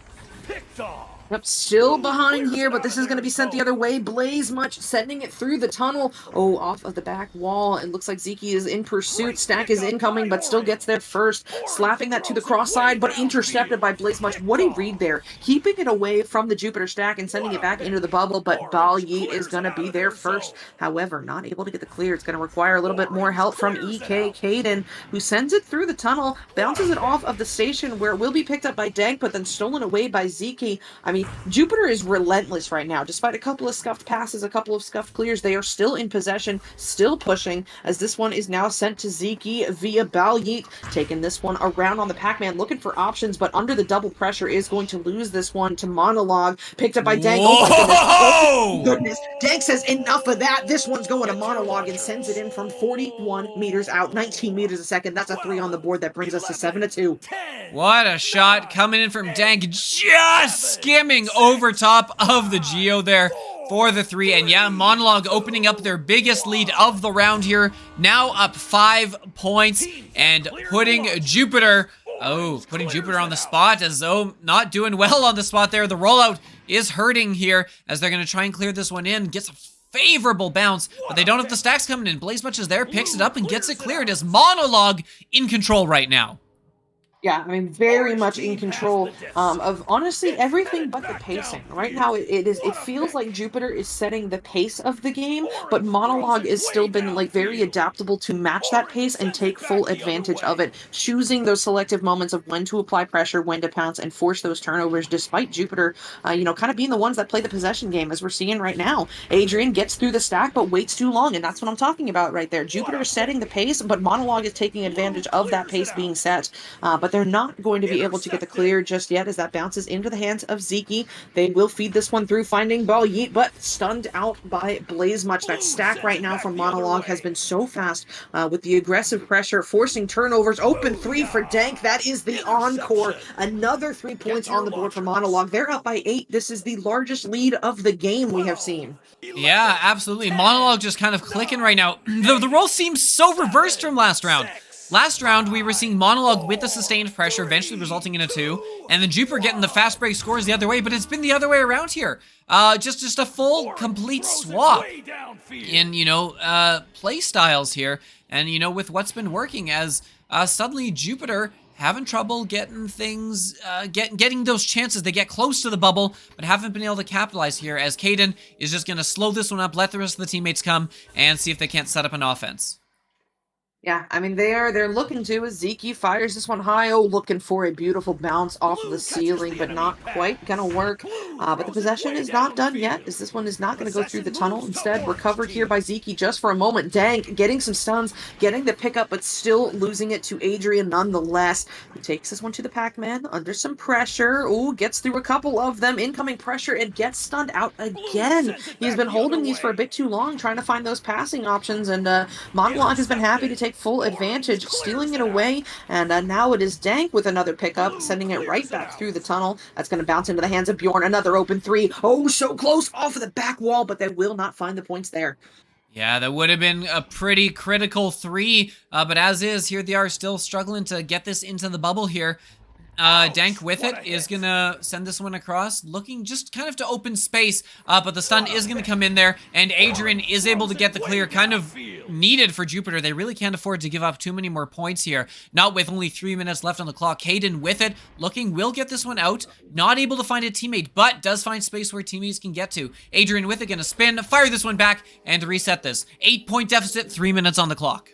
Picked off. Yep, still behind here, but this is going to be sent the other way. BlazMuch sending it through the tunnel. Oh, off of the back wall. It looks like Zeke is in pursuit. Stack is incoming, but still gets there first. Slapping that to the cross side, but intercepted by BlazMuch. What a read there. Keeping it away from the Jupiter stack and sending it back into the bubble, but Ball Yeet is going to be there first. However, not able to get the clear. It's going to require a little bit more help from EK Caden, who sends it through the tunnel, bounces it off of the station where it will be picked up by Dank, but then stolen away by Zeke. I mean, Jupiter is relentless right now. Despite a couple of scuffed passes, a couple of scuffed clears, they are still in possession, still pushing, as this one is now sent to Zeke via Ball Yeet, taking this one around on the Pac-Man, looking for options, but under the double pressure is going to lose this one to Monologue, picked up by Dank. Oh my goodness. Dank says enough of that. This one's going to Monologue and sends it in from 41 meters out, 19 meters a second. That's a 3 on the board. That brings us to 7-2. What a shot coming in from Dank, just skimming over top of the Geo there for the 3. And yeah, Monologue opening up their biggest lead of the round here, now up 5 points and putting Jupiter on the spot, as though not doing well on the spot there. The rollout is hurting here as they're going to try and clear this one in. Gets a favorable bounce, but they don't have the stacks coming in. BlazMuch is there, picks it up and gets it cleared as Monologue in control right now. Yeah, I mean, very much in control of honestly everything but the pacing. Right now, it feels like Jupiter is setting the pace of the game, but Monologue has still been like very adaptable to match that pace and take full advantage of it, choosing those selective moments of when to apply pressure, when to pounce, and force those turnovers. Despite Jupiter, kind of being the ones that play the possession game, as we're seeing right now. Adrian gets through the stack, but waits too long, and that's what I'm talking about right there. Jupiter is setting the pace, but Monologue is taking advantage of that pace being set. But they're not going to be able to get the clear just yet as that bounces into the hands of Zeke. They will feed this one through, finding Ball Yeet, but stunned out by BlazMuch. That stack right now from Monologue has been so fast with the aggressive pressure, forcing turnovers. Open 3 for Dank. That is the encore. Another 3 points on the board for Monologue. They're up by 8. This is the largest lead of the game we have seen. Yeah, absolutely. Monologue just kind of clicking right now. The role seems so reversed from last round. Last round, we were seeing Monologue with the sustained pressure, eventually resulting in a 2, and then Jupiter getting the fast break scores the other way, but it's been the other way around here. Just a full, complete swap in, play styles here, and, with what's been working as suddenly Jupiter having trouble getting things, getting those chances. They get close to the bubble, but haven't been able to capitalize here, as Caden is just going to slow this one up, let the rest of the teammates come, and see if they can't set up an offense. Yeah, I mean they're looking to as Zeke fires this one high. Oh, looking for a beautiful bounce off of the Blue catches ceiling, the but enemy not quite pass. gonna work. Blue But the throws it possession way is not done yet, downfield. as this one is not gonna go through the Possession tunnel. moves to Instead, orange recovered here by team. Zeke just for a moment. Dank getting some stuns, getting the pickup, but still losing it to Adrian nonetheless. Who takes this one to the Pac-Man under some pressure. Ooh, gets through a couple of them. Incoming pressure and gets stunned out Blue again. sends it He's back been the other holding these for a way. bit too long, trying to find those passing options, and Monologue has been happy to Intercepted. take full Orange advantage, clears stealing it it out. away, and now it is Dank with another pickup, Blue sending it right clears it back out. through the tunnel. That's going to bounce into the hands of Bjorn. Another open three. Oh, so close off of the back wall, but they will not find the points there. Yeah, that would have been a pretty critical three, but as is, here they are still struggling to get this into the bubble here. Dank Ouch! with What it a is hit. gonna send this one across, looking just kind of to open space, but the stun What a is gonna hit. come in there, and Adrian Orange is able throws to it get the way clear, kind of downfield. needed for Jupiter. They really can't afford to give up too many more points here, not with only 3 minutes left on the clock. Caden with it, looking, will get this one out, not able to find a teammate, but does find space where teammates can get to. Adrian with it, gonna spin, fire this one back, and reset this. 8-point deficit, 3 minutes on the clock.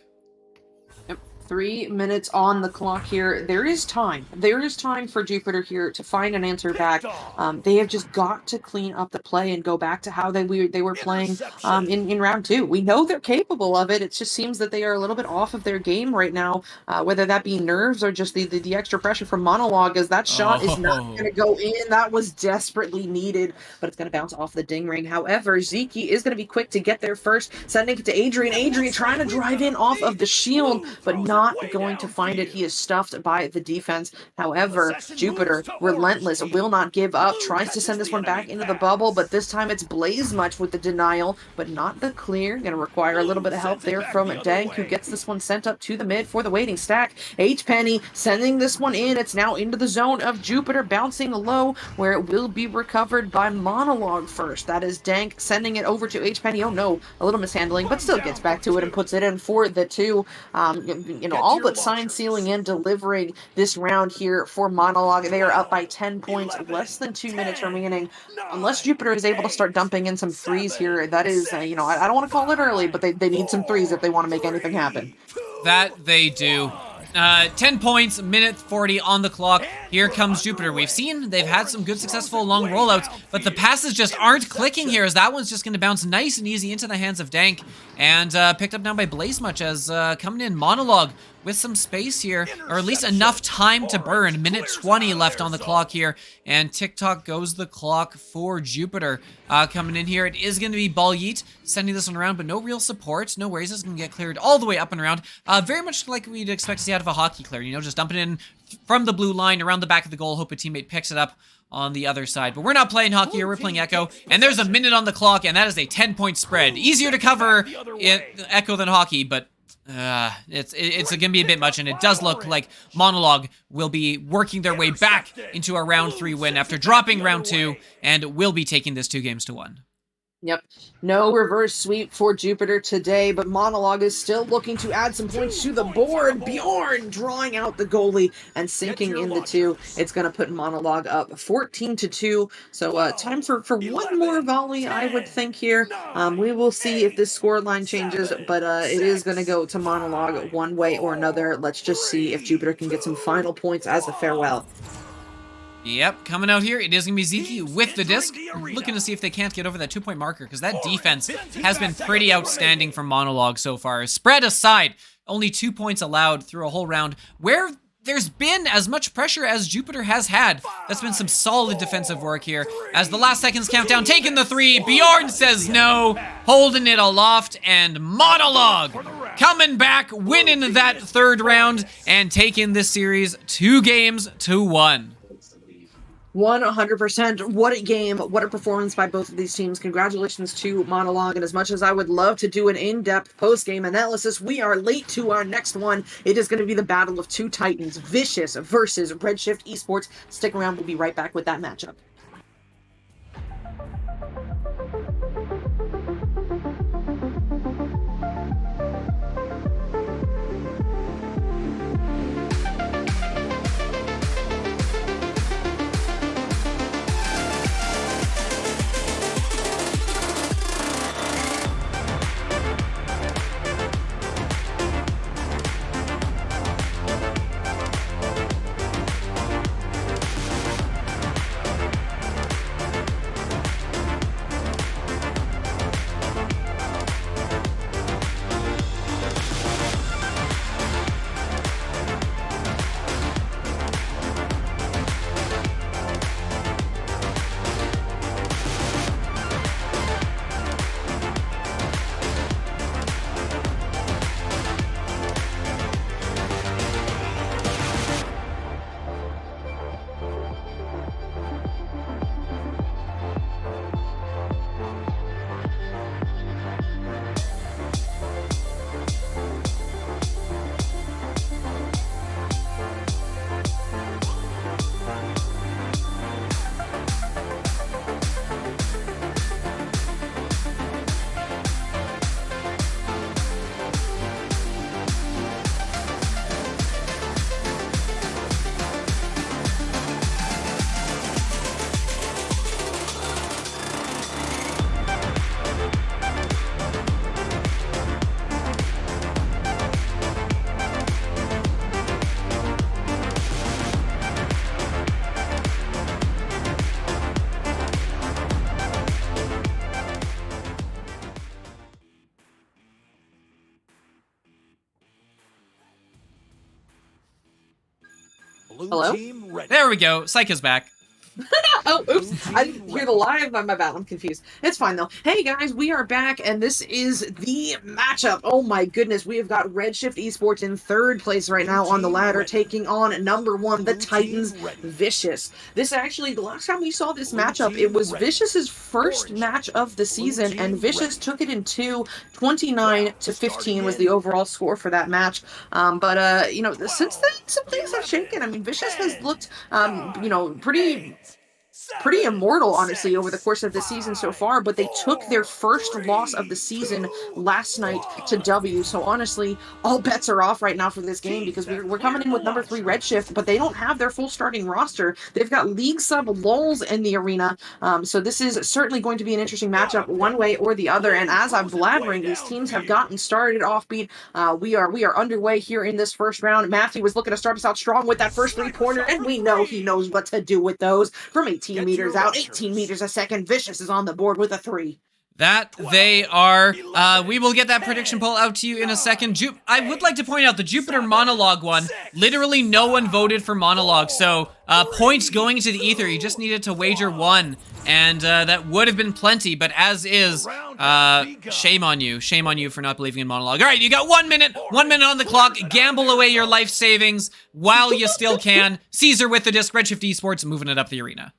Yep. 3 minutes on the clock here. There is time. There is time for Jupiter here to find an answer Picked back. off. They have just got to clean up the play and go back to how they were playing Interception. in round two. We know they're capable of it. It just seems that they are a little bit off of their game right now, whether that be nerves or just the extra pressure from Monologue, as that shot is not going Oh. to go in. That was desperately needed, but it's going to bounce off the ding ring. However, Zeke is going to be quick to get there first, sending it to Adrian. It Adrian looks trying like to we've drive got in a off of the lead. shield, Blue but throws it not way going to find it. He downfield. is stuffed by the defense. However, Possession moves Jupiter, to orange relentless, will team. not give up, Blue tries to catches send this the one enemy back into the bubble, pass. but this time it's Blaze Much with the denial, but not the clear. Going to require a little Blue bit of help sends it there back from the other Dank, who way. gets this one sent up to the mid for the waiting stack. H Penny sending this one in. It's now into the zone of Jupiter, bouncing low, where it will be recovered by Monologue first. That is Dank sending it over to H Penny. Oh no, a little mishandling, but One still down gets for back to it and two. puts it in for the two. Get to All your but sign sealing launchers. and delivering this round here for Monologue. They are up by 12, 10 points, 11, less than 2 minutes 10, remaining. Unless 9, Jupiter is able to start 8, dumping in some threes 7, here, that is, I 6, don't want to call it early, but 5, they need some threes if they 4, want to make anything happen. 3, 2, That they do. 1. 10 points, minute 40 on the clock. And Here we're comes Jupiter. We've underway. seen they've had some Orange good throws successful it long way rollouts, but the downfield. passes just aren't clicking here, as that one's just going to bounce nice and easy into the hands of Dank, and picked up now by Blaze Much, as coming in Monologue with some space here, or at least enough time to burn. Minute 20 left on the clock here, and TikTok goes the clock for Jupiter. Coming in here, it is going to be Ball Yeet, sending this one around, but no real support. No worries, it's going to get cleared all the way up and around. Very much like we'd expect to see out of a hockey clear, you know, just dumping in from the blue line around the back of the goal, hope a teammate picks it up on the other side. But we're not playing hockey here, we're playing Echo, and there's a minute on the clock, and that is a 10-point spread. Easier to cover in Echo than hockey, but it's gonna be a bit much, and it does look like Monologue will be working their way back into a round 3 win after dropping round 2, and will be taking this 2-1. Yep. No reverse sweep for Jupiter today, but Monologue is still looking to add some points to the board. Bjorn drawing out the goalie and sinking in the two. It's going to put Monologue up 14-2. So time for one more volley, I would think here. We will see if this scoreline changes, but it is going to go to Monologue one way or another. Let's just see if Jupiter can get some final points as a farewell. Yep, coming out here, it is going to be Zeke with the disc, looking to see if they can't get over that 2-point marker, because that defense has been pretty outstanding from Monologue so far. Spread aside, only 2 points allowed through a whole round, where there's been as much pressure as Jupiter has had. That's been some solid defensive work here. As the last seconds count down, taking the 3, Bjorn says no, holding it aloft, and Monologue coming back, winning that 3rd round, and taking this series 2-1. 100%. What a game. What a performance by both of these teams. Congratulations to Monologue. And as much as I would love to do an in-depth post-game analysis, we are late to our next one. It is going to be the battle of two titans, Vicious versus Redshift Esports. Stick around. We'll be right back with that matchup. Blue Hello? team ready. There we go. Psycho's back. Oh, oops. I didn't hear the live. My bad. I'm confused. It's fine, though. Hey, guys, we are back, and this is the matchup. Oh, my goodness. We have got Redshift Esports in third place right now on the ladder, taking on number one, the Titans, Vicious. This actually, the last time we saw this matchup, it was Vicious's first match of the season, and Vicious took it in two. 29-15 was the overall score for that match. You know, since then, some things have shaken. I mean, Vicious has looked, you know, pretty immortal, honestly, over the course of the season so far, but they took their first loss of the season last night to W, so honestly, all bets are off right now for this game, because we're coming in with number 3 Redshift, but they don't have their full starting roster. They've got League sub Lulz in the arena, so this is certainly going to be an interesting matchup one way or the other, and as I'm blabbering, these teams have gotten started. Offbeat, we are underway here in this first round. Matthew was looking to start us out strong with that first 3-pointer, and we know he knows what to do with those. From 18 meters out, 18 meters a second, Vicious is on the board with a 3. That they are. We will get that prediction poll out to you in a second. I would like to point out the Jupiter Monologue one. Literally no one voted for Monologue, so points going to the ether. You just needed to wager 1, and that would have been plenty, but as is, shame on you. Shame on you for not believing in Monologue. All right, you got 1 minute. 1 minute on the clock. Gamble away your life savings while you still can. Caesar with the disc. Redshift Esports moving it up the arena.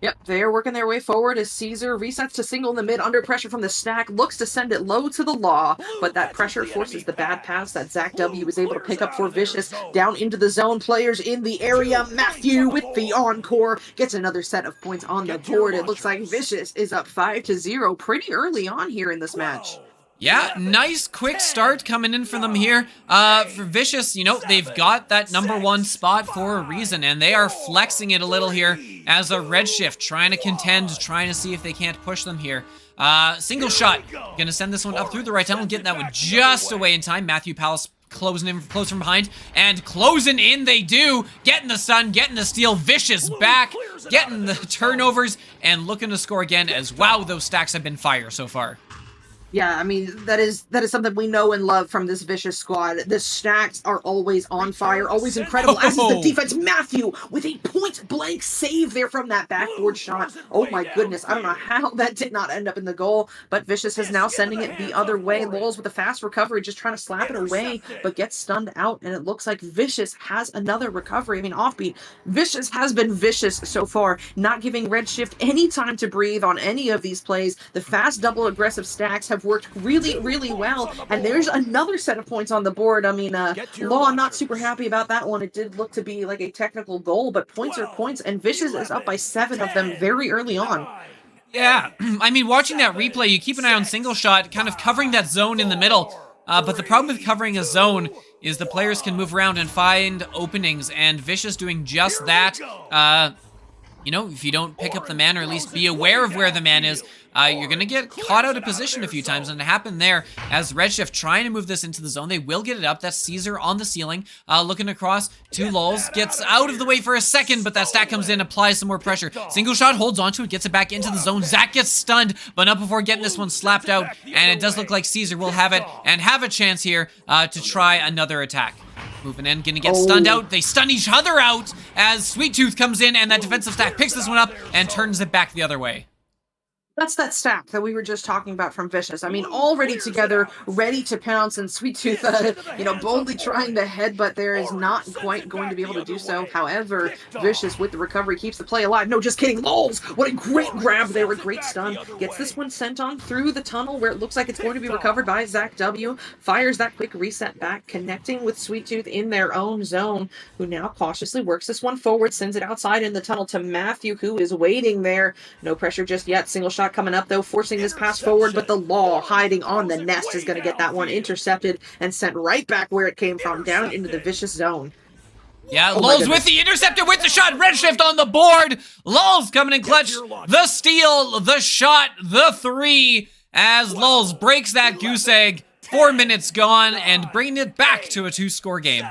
Yep, they're working their way forward as Caesar resets to single in the mid, under pressure from the stack, looks to send it low to the Law, but that pressure forces the bad pass that Zach W is able to pick up for Vicious. Down into the zone, players in the area. Matthew with the encore gets another set of points on the board. It looks like Vicious is up 5-0 pretty early on here in this match. Yeah, nice quick start coming in for them here. For Vicious, you know, they've got that number 1 spot for a reason, and they are flexing it a little here as a Redshift, trying to contend, trying to see if they can't push them here. Single shot, gonna send this one up through the right tunnel, getting that one just away in time. Matthew Palace closing in close from behind, and closing in they do, getting the stun, getting the steal. Vicious back, getting the turnovers, and looking to score again as, wow, those stacks have been fire so far. Yeah, I mean, that is something we know and love from this Vicious squad. The stacks are always on fire, always incredible, as is the defense. Matthew with a point-blank save there from that backboard shot. Oh my goodness, I don't know how that did not end up in the goal, but Vicious is now sending it the other way. Lulz with a fast recovery, just trying to slap it away, but gets stunned out, and it looks like Vicious has another recovery. I mean, Offbeat, Vicious has been vicious so far, not giving Redshift any time to breathe on any of these plays. The fast double aggressive stacks have worked really, really well, and there's another set of points on the board. I mean, Law, I'm not super happy about that one. It did look to be like a technical goal, but points are points, and Vicious is up by 7 of them very early on. Yeah, I mean, watching that replay, you keep an eye on single shot, kind of covering that zone in the middle, but the problem with covering a zone is the players can move around and find openings, and Vicious doing just that. You know, if you don't pick up the man, or at least be aware of where the man is, you're going to get caught out of position a few times, and it happened there as Redshift trying to move this into the zone. They will get it up. That's Caesar on the ceiling, looking across to Lulz. Gets out of the way for a second, but that stack comes in, applies some more pressure. Single shot, holds onto it, gets it back into the zone. Zach gets stunned, but not before getting this one slapped out, and it does look like Caesar will have it and have a chance here to try another attack. Moving in, gonna get stunned out. They stun each other out as Sweet Tooth comes in, and that defensive stack picks this one up and turns it back the other way. That's that stack that we were just talking about from Vicious. I mean, already together, ready to pounce, and Sweet Tooth, boldly trying to headbutt there is not quite going to be able to do so. However, Vicious with the recovery keeps the play alive. No, just kidding. Lulz, what a great grab there, a great stun. Gets this one sent on through the tunnel where it looks like it's going to be recovered by Zach W. Fires that quick reset back, connecting with Sweet Tooth in their own zone, who now cautiously works this one forward, sends it outside in the tunnel to Matthew, who is waiting there. No pressure just yet. Single shot coming up, though, forcing this pass forward, but the Law hiding on the nest is going to get that one intercepted and sent right back where it came from, down into the Vicious zone. Yeah, Lulz with the interceptor, with the shot. Redshift on the board. Lulz coming in clutch. The steal, the shot, the 3, as Lulz breaks that goose egg. 4 minutes gone, and bringing it back to a 2-score game.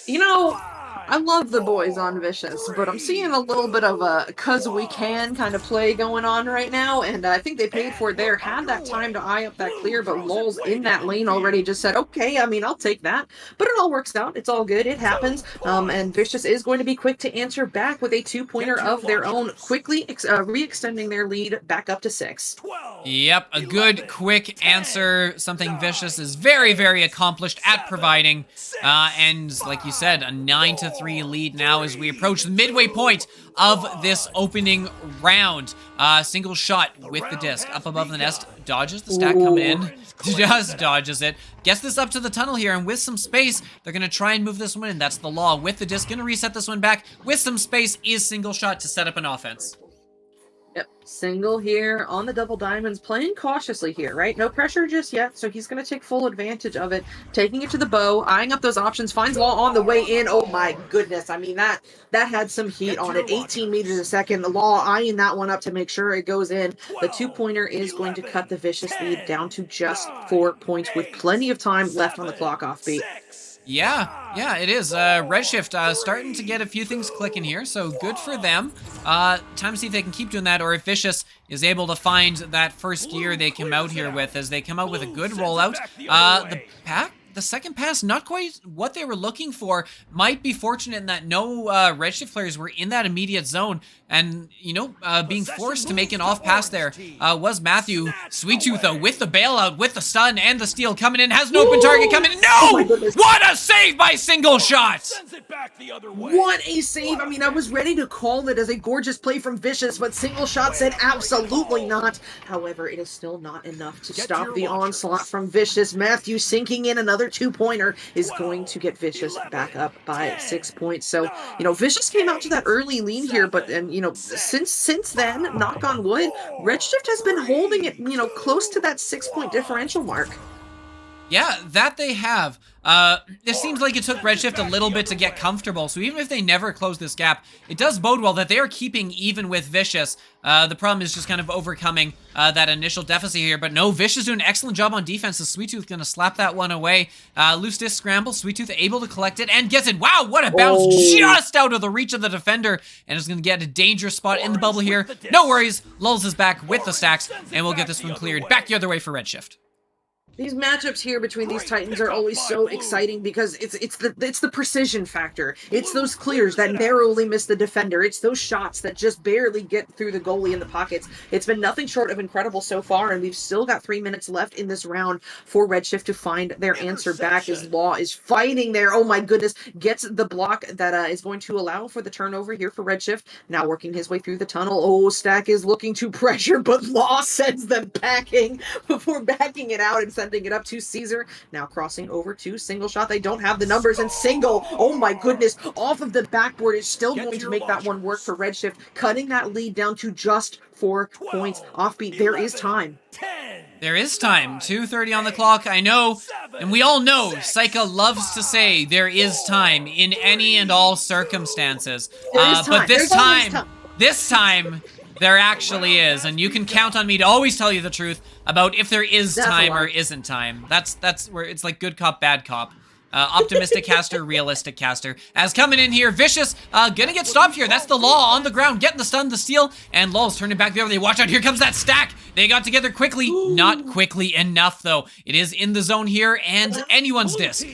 You know, I love the boys on Vicious, but I'm seeing a little bit of a "cause we can" kind of play going on right now, and I think they paid for it there. Had that time to eye up that clear, but Lulz in that lane already just said, okay, I mean, I'll take that. But it all works out. It's all good. It happens. And Vicious is going to be quick to answer back with a 2-pointer of their own, quickly re-extending their lead back up to 6. Yep, a good, quick answer. Something Vicious is very, very accomplished at providing. And like you said, a 9-3 lead now as we approach the midway point of this opening round. Single shot with the disc up above the nest, dodges the stack coming in, just dodges it, gets this up to the tunnel here, and with some space, they're gonna try and move this one in. That's the law with the disc, gonna reset this one back with some space, is single shot to set up an offense. Yep, single here on the double diamonds, playing cautiously here, right? No pressure just yet, so he's going to take full advantage of it, taking it to the bow, eyeing up those options, finds Law on the way in. Oh my goodness, I mean, that had some heat on it. 18 meters a second, the Law eyeing that one up to make sure it goes in. The 2-pointer is going to cut the Vicious lead down to just 4 points with plenty of time left on the clock. Offbeat. Yeah, it is. Redshift starting to get a few things clicking here, so good for them. Time to see if they can keep doing that, or if Vicious is able to find that first gear they come out here with, as they come out with a good rollout. The second pass, not quite what they were looking for. Might be fortunate in that no Redshift players were in that immediate zone, and, you know, being forced to make an off pass there was Matthew. Sweet Tooth, though, with the bailout, with the stun and the steal coming in, has an open target coming in. No! Oh What a save by Single Shot! What a save! I mean, I was ready to call it as a gorgeous play from Vicious, but Single Shot said absolutely not. However, it is still not enough to stop the onslaught from Vicious. Matthew sinking in another 2-pointer is going to get Vicious back up by 6 points. So, you know, Vicious came out to that early lead here, but, and you know, since then, knock on wood, Redshift has been holding it, you know, close to that 6-point differential mark. Yeah, that they have. It seems like it took Redshift a little bit to get comfortable, so even if they never close this gap, it does bode well that they are keeping even with Vicious. The problem is just kind of overcoming that initial deficit here, but no, Vicious doing an excellent job on defense, so Sweet Tooth gonna slap that one away. Loose disc scramble, Sweet Tooth able to collect it and gets it. Wow, what a bounce just out of the reach of the defender, and is gonna get a dangerous spot in the bubble here. No worries, Lulz is back with the stacks, and we'll get this one cleared back the other way for Redshift. These matchups here between these Titans are always so exciting because it's the precision factor. It's those clears that narrowly miss the defender. It's those shots that just barely get through the goalie in the pockets. It's been nothing short of incredible so far, and we've still got 3 minutes left in this round for Redshift to find their answer back as Law is fighting there. Oh my goodness, gets the block that is going to allow for the turnover here for Redshift. Now working his way through the tunnel. Oh, Stack is looking to pressure, but Law sends them packing before backing it out and sending it up to Caesar. Now crossing over to Single Shot. They don't have the numbers, and Single, oh my goodness, off of the backboard is still going to make that one work for Redshift, cutting that lead down to just 4 points. Offbeat, there is time. There is time. 2:30 on the clock. I know, and we all know, Psycha loves to say there is time in any and all circumstances. But this time, there actually is, and you can count on me to always tell you the truth about if there is time or isn't time. That's where it's like good cop, bad cop. Optimistic caster, realistic caster. As coming in here, Vicious, gonna get stopped here. That's the Law on the ground, getting the stun, the steal, and Lulz turning back the other way. Watch out, here comes that stack. They got together quickly. Ooh. Not quickly enough, though. It is in the zone here, and anyone's disc.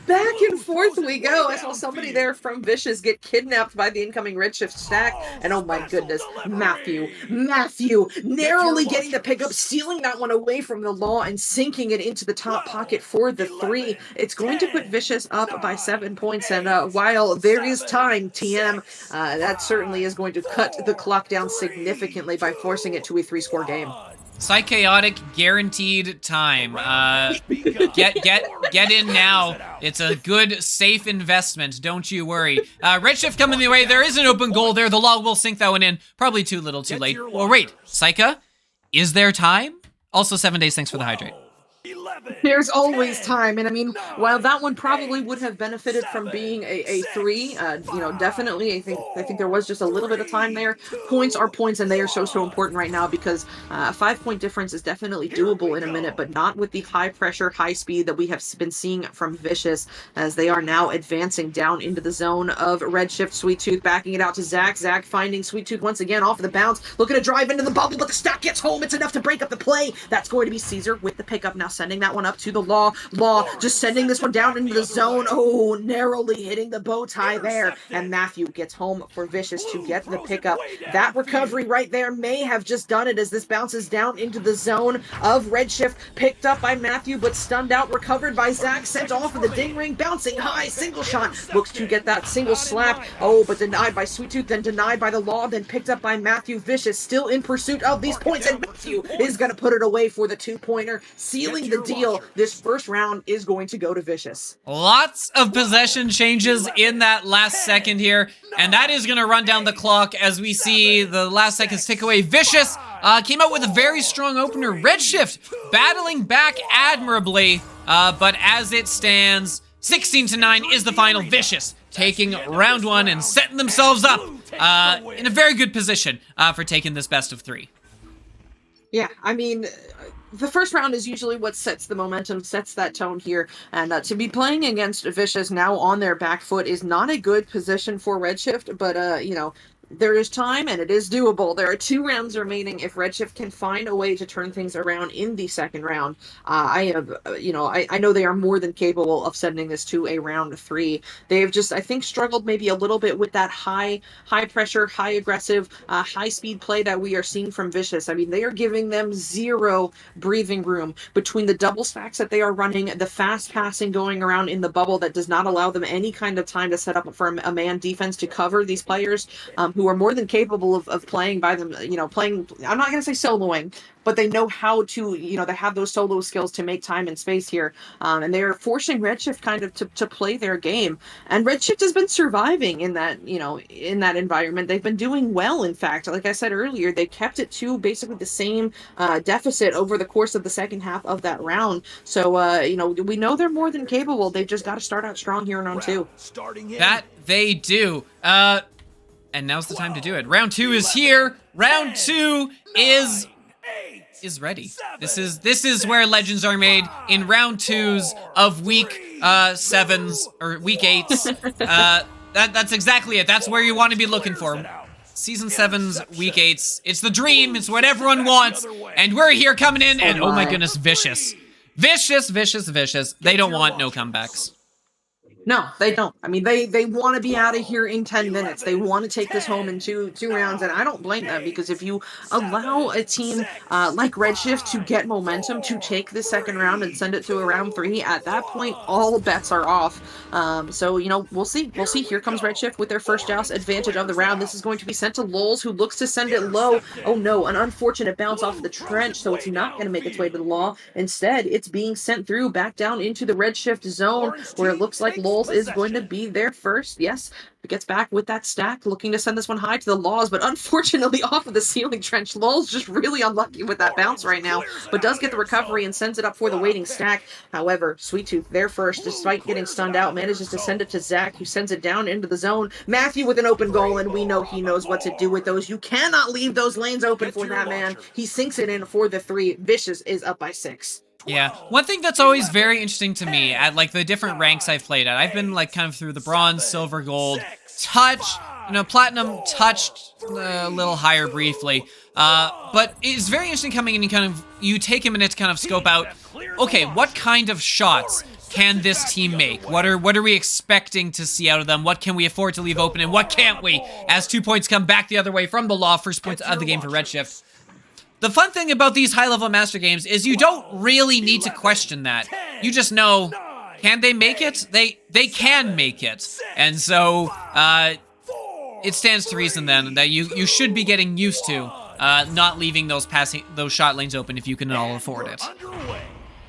Back and forth we go. I saw somebody there from Vicious get kidnapped by the incoming Redshift stack, and oh my goodness, Matthew, narrowly getting the pickup, stealing that one away from the Law and sinking it into the top pocket for the 3. It's going to put Vicious up by 7 points, and while there is time, TM, that certainly is going to cut the clock down significantly by forcing it to a 3-score game. Psychaotic guaranteed time. Get in now. It's a good, safe investment. Don't you worry. Redshift coming the way. There is an open goal there. The Law will sink that one in. Probably too little, too late. Oh, wait. Psycha, is there time? Also, 7 days. Thanks for the hydrate. There's always time, and I mean, while that one probably would have benefited from being a three, definitely, I think there was just a little bit of time there. Points are points, and they are so important right now because a 5 point difference is definitely doable in a minute, but not with the high pressure, high speed that we have been seeing from Vicious, as they are now advancing down into the zone of Redshift. Sweet Tooth backing it out to Zach. Zach finding Sweet Tooth once again off of the bounce, looking to drive into the bubble, but the stack gets home. It's enough to break up the play. That's going to be Caesar with the pickup, now sending that one up to the Law. Law just sending this one down into the zone. Oh, narrowly hitting the bow tie there. And Matthew gets home for Vicious to get the pickup. That recovery right there may have just done it, as this bounces down into the zone of Redshift. Picked up by Matthew, but stunned out. Recovered by Zach. Sent off of the ding ring. Bouncing high. Single shot. Looks to get that single slap. Oh, but denied by Sweet Tooth. Then denied by the Law. Then picked up by Matthew. Vicious still in pursuit of these points. And Matthew is going to put it away for the 2-pointer. Sealing the deal. This first round is going to go to Vicious. Lots of possession changes in that last second here, and that is going to run down the clock as we see the last seconds tick away. Vicious came out with a very strong opener. Redshift battling back admirably, but as it stands, 16-9 is the final. Vicious taking round one and setting themselves up in a very good position for taking this best of 3. Yeah, I mean, the first round is usually what sets the momentum, sets that tone here, and to be playing against Vicious now on their back foot is not a good position for Redshift, but, there is time, and it is doable. There are 2 rounds remaining. If Redshift can find a way to turn things around in the second round, I know they are more than capable of sending this to a round 3. They have just, I think, struggled maybe a little bit with that high pressure, high aggressive, high speed play that we are seeing from Vicious. I mean, they are giving them 0 breathing room between the double stacks that they are running, the fast passing going around in the bubble that does not allow them any kind of time to set up for a man defense to cover these players, who are more than capable of playing by them, playing, I'm not going to say soloing, but they know how to, they have those solo skills to make time and space here. And they're forcing Redshift kind of to play their game. And Redshift has been surviving in that, in that environment. They've been doing well, in fact. Like I said earlier, they kept it to basically the same deficit over the course of the second half of that round. So, we know they're more than capable. They've just got to start out strong here in round 2. That they do. And now's the time to do it. Round 2 is here. Round 2 is ready. This is where legends are made, in round 2s of week 7s or week 8s. That's exactly it. That's where you want to be looking for. Season 7's week 8s. It's the dream. It's what everyone wants. And we're here coming in, and oh my goodness, Vicious. Vicious. They don't want no comebacks. No, they don't. I mean, they want to be out of here in 10 minutes. They want to take this home in two rounds, and I don't blame them, because if you allow a team like Redshift to get momentum to take the second round and send it to a round 3, at that point, all bets are off. So, we'll see. We'll see. Here comes Redshift with their first joust advantage of the round. This is going to be sent to Lols, who looks to send it low. Oh no, an unfortunate bounce off of the trench, so it's not going to make its way to the Law. Instead, it's being sent through back down into the Redshift zone, where it looks like Lols is going to be there first. Yes, it gets back with that stack, looking to send this one high to the Laws, but unfortunately off of the ceiling trench. Lol's just really unlucky with that bounce right now, but does get the recovery and sends it up for the waiting stack. However, Sweet Tooth there first, despite getting stunned out, manages to send it to Zach, who sends it down into the zone. Matthew with an open goal, and we know he knows what to do with those. You cannot leave those lanes open for that man. He sinks it in for the 3. Vicious is up by 6. Yeah, one thing that's always very interesting to me at like the different ranks I've played at, I've been like kind of through the bronze, silver, gold, touch, platinum, touched a little higher briefly, but it's very interesting coming in and you take a minute to kind of scope out, okay, what kind of shots can this team make? What are we expecting to see out of them? What can we afford to leave open, and what can't we? As 2 points come back the other way from the Law, first point of the game for Redshift. The fun thing about these high-level master games is you don't really need to question that. You just know, can they make it? They can make it. And so, it stands to reason then that you should be getting used to not leaving those shot lanes open if you can all afford it.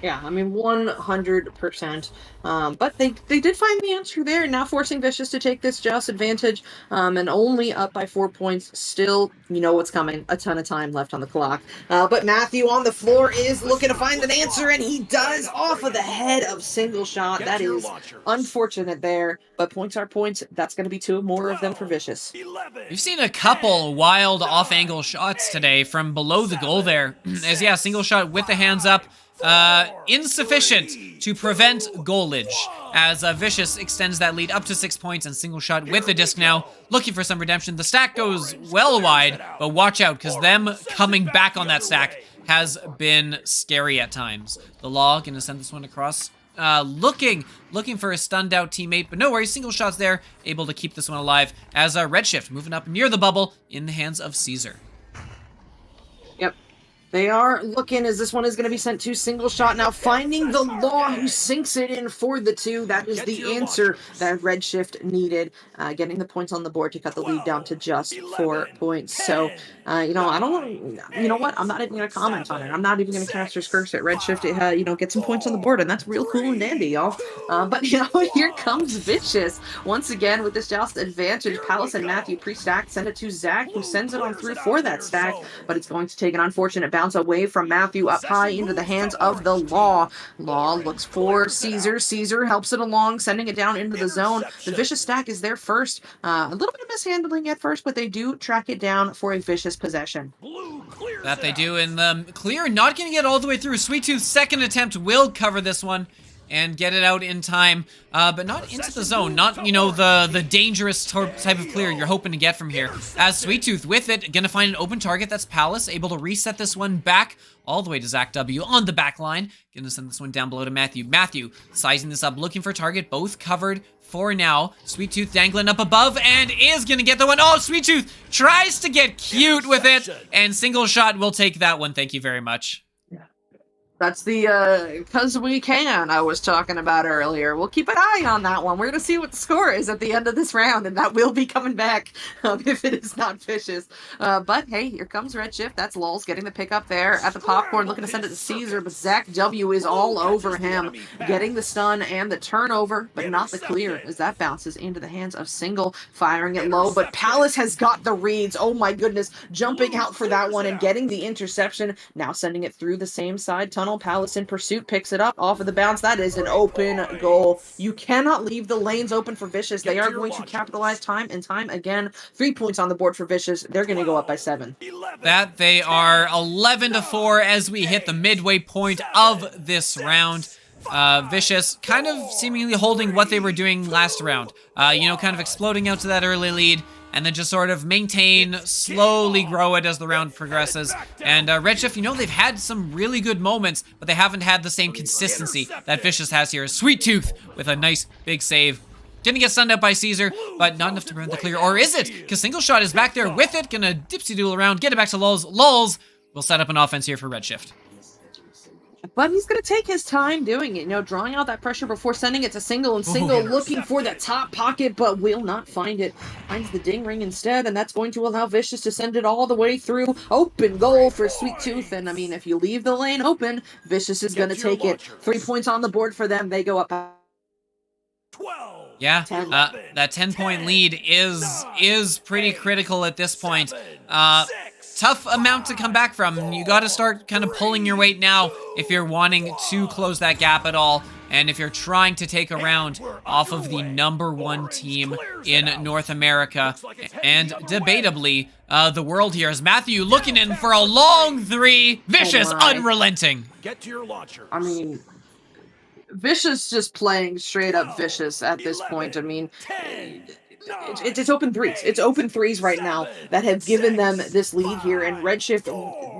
Yeah, I mean 100%. But they did find the answer there, now forcing Vicious to take this Joust advantage, and only up by 4 points. Still, you know what's coming. A ton of time left on the clock. But Matthew on the floor is looking to find an answer, and he does off of the head of single shot. That is unfortunate there, but points are points. That's going to be two more of them for Vicious. We've seen a couple wild off-angle shots today from below the goal there. As yeah, single shot with the hands up. Insufficient to prevent goalage as Vicious extends that lead up to 6 points, and single shot with the disc now looking for some redemption. The stack goes well wide, but watch out because them coming back on that stack has been scary at times. The Law gonna send this one across. Looking for a stunned out teammate, but no worries, single shots there, able to keep this one alive as Redshift moving up near the bubble in the hands of Caesar. Yep. They are looking as this one is going to be sent to single shot. Now finding the Law who sinks it in for the two. That is the answer that Redshift needed. Getting the points on the board to cut the lead down to just 4 points. So, you know, I don't know. You know what? I'm not even going to comment on it. I'm not even going to cast curse at Redshift. You know, get some points on the board, and that's real cool and dandy, y'all. But, you know, here comes Vicious. Once again, with this Joust advantage, Palace and Matthew pre-stacked. Send it to Zach, who sends it on through for that stack. But it's going to take an unfortunate bounce away from Matthew up high into the hands of the Law. Law looks for Caesar. Caesar helps it along, sending it down into the zone. The Vicious stack is there first. A little bit of mishandling at first, but they do track it down for a Vicious possession. That they do, and the clear not going to get all the way through. Sweet Tooth's second attempt will cover this one and get it out in time, but not into the zone. Not, you know, the dangerous type of clear you're hoping to get from here. As Sweet Tooth with it, gonna find an open target. That's Palace, able to reset this one back all the way to Zach W on the back line. Gonna send this one down below to Matthew. Matthew sizing this up, looking for target, both covered for now. Sweet Tooth dangling up above and is gonna get the one. Oh, Sweet Tooth tries to get cute with it, and single shot will take that one. Thank you very much. That's the, cause we can, I was talking about earlier. We'll keep an eye on that one. We're going to see what the score is at the end of this round, and that will be coming back if it is not Vicious. But hey, here comes Redshift. That's Lulz getting the pick up there at the popcorn, looking to send it to Caesar, but Zach W is all over him, getting the stun and the turnover, but not the clear, as that bounces into the hands of Single, firing it low, but Palace has got the reads. Oh my goodness, jumping out for that one and getting the interception, now sending it through the same side tunnel. Palace in pursuit picks it up off of the bounce. That is an open goal. You cannot leave the lanes open for Vicious. They are going to capitalize time and time again. 3 points on the board for Vicious. They're going to go up by 7. That they are 11-4 as we hit the midway point of this round. Vicious kind of seemingly holding what they were doing last round. You know, kind of exploding out to that early lead, and then just sort of maintain, slowly grow it as the round progresses. And Redshift, you know, they've had some really good moments, but they haven't had the same consistency that Vicious has here. Sweet Tooth with a nice big save. Didn't get stunned out by Caesar, but not enough to prevent the clear. Or is it? Because single shot is back there with it, gonna dipsy-doodle around, get it back to Lulz. Lulz will set up an offense here for Redshift. But he's going to take his time doing it, you know, drawing out that pressure before sending it to Single, and Single looking for the top pocket, but will not find it. Finds the ding ring instead, and that's going to allow Vicious to send it all the way through. Open goal for Sweet Tooth, and I mean, if you leave the lane open, Vicious is going to take it. 3 points on the board for them. They go up. 12. Yeah, that 10-point lead is pretty critical at this point. Tough amount to come back from. You got to start kind of pulling your weight now if you're wanting to close that gap at all, and if you're trying to take a round off of the #1 team in North America, and debatably the world here. As Matthew looking in for a long 3, Vicious unrelenting. Get to your launcher. I mean, Vicious just playing straight up Vicious at this point. I mean, it's open threes. It's open threes right now that have given them this lead here. And Redshift,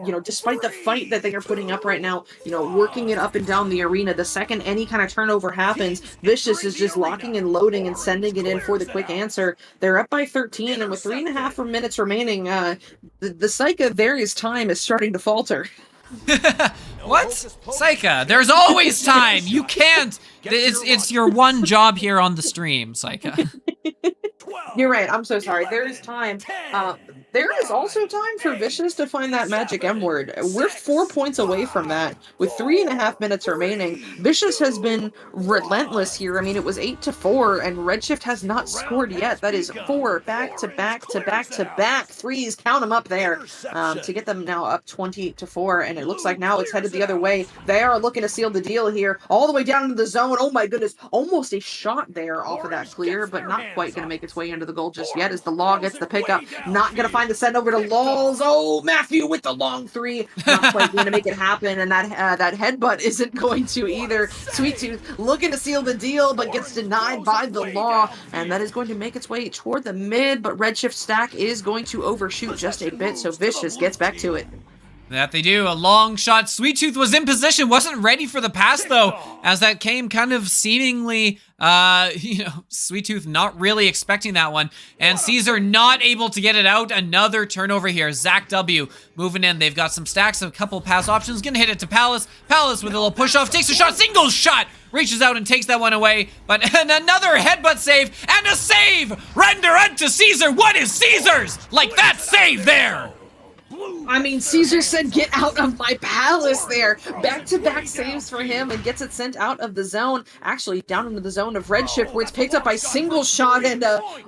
you know, despite the fight that they are putting up right now, you know, working it up and down the arena, the second any kind of turnover happens, Vicious is just locking and loading and sending it in for the quick answer. They're up by 13, and with 3.5 minutes remaining, the Psych of various time is starting to falter. What? Psycha, there's always time. You can't. It's your one job here on the stream, Psycha. You're right. I'm so sorry. There is time. There is also time for Vicious to find that magic M word. We're 4 points away from that, with 3.5 minutes remaining. Vicious has been relentless here. I mean, it was 8-4, and Redshift has not scored yet. That is 4 back-to-back threes. Count them up there to get them now up 20-4, and it looks like now it's headed the other way. They are looking to seal the deal here, all the way down into the zone. Oh my goodness, almost a shot there off of that clear, but not quite going to make its way into the goal just yet as the Law gets the pickup. Not going to find the send over to Lols. Oh, Matthew with the long three. Not quite going to make it happen, and that headbutt isn't going to either. Sweet Tooth looking to seal the deal, but gets denied by the Law, and that is going to make its way toward the mid, but Redshift stack is going to overshoot just a bit, so Vicious gets back to it. That they do. A long shot. Sweet Tooth was in position, wasn't ready for the pass though, as that came kind of seemingly, Sweet Tooth not really expecting that one. And Caesar not able to get it out. Another turnover here. Zach W moving in. They've got some stacks, a couple pass options. Gonna hit it to Palace. Palace with a little push off, takes a shot, single shot. Reaches out and takes that one away, but another headbutt save, and a save! Render unto Caesar what is Caesar's! Like that save there! I mean, Caesar said, get out of my palace there. Back-to-back saves for him and gets it sent out of the zone. Actually, down into the zone of Redshift, where it's picked up by single shot. And,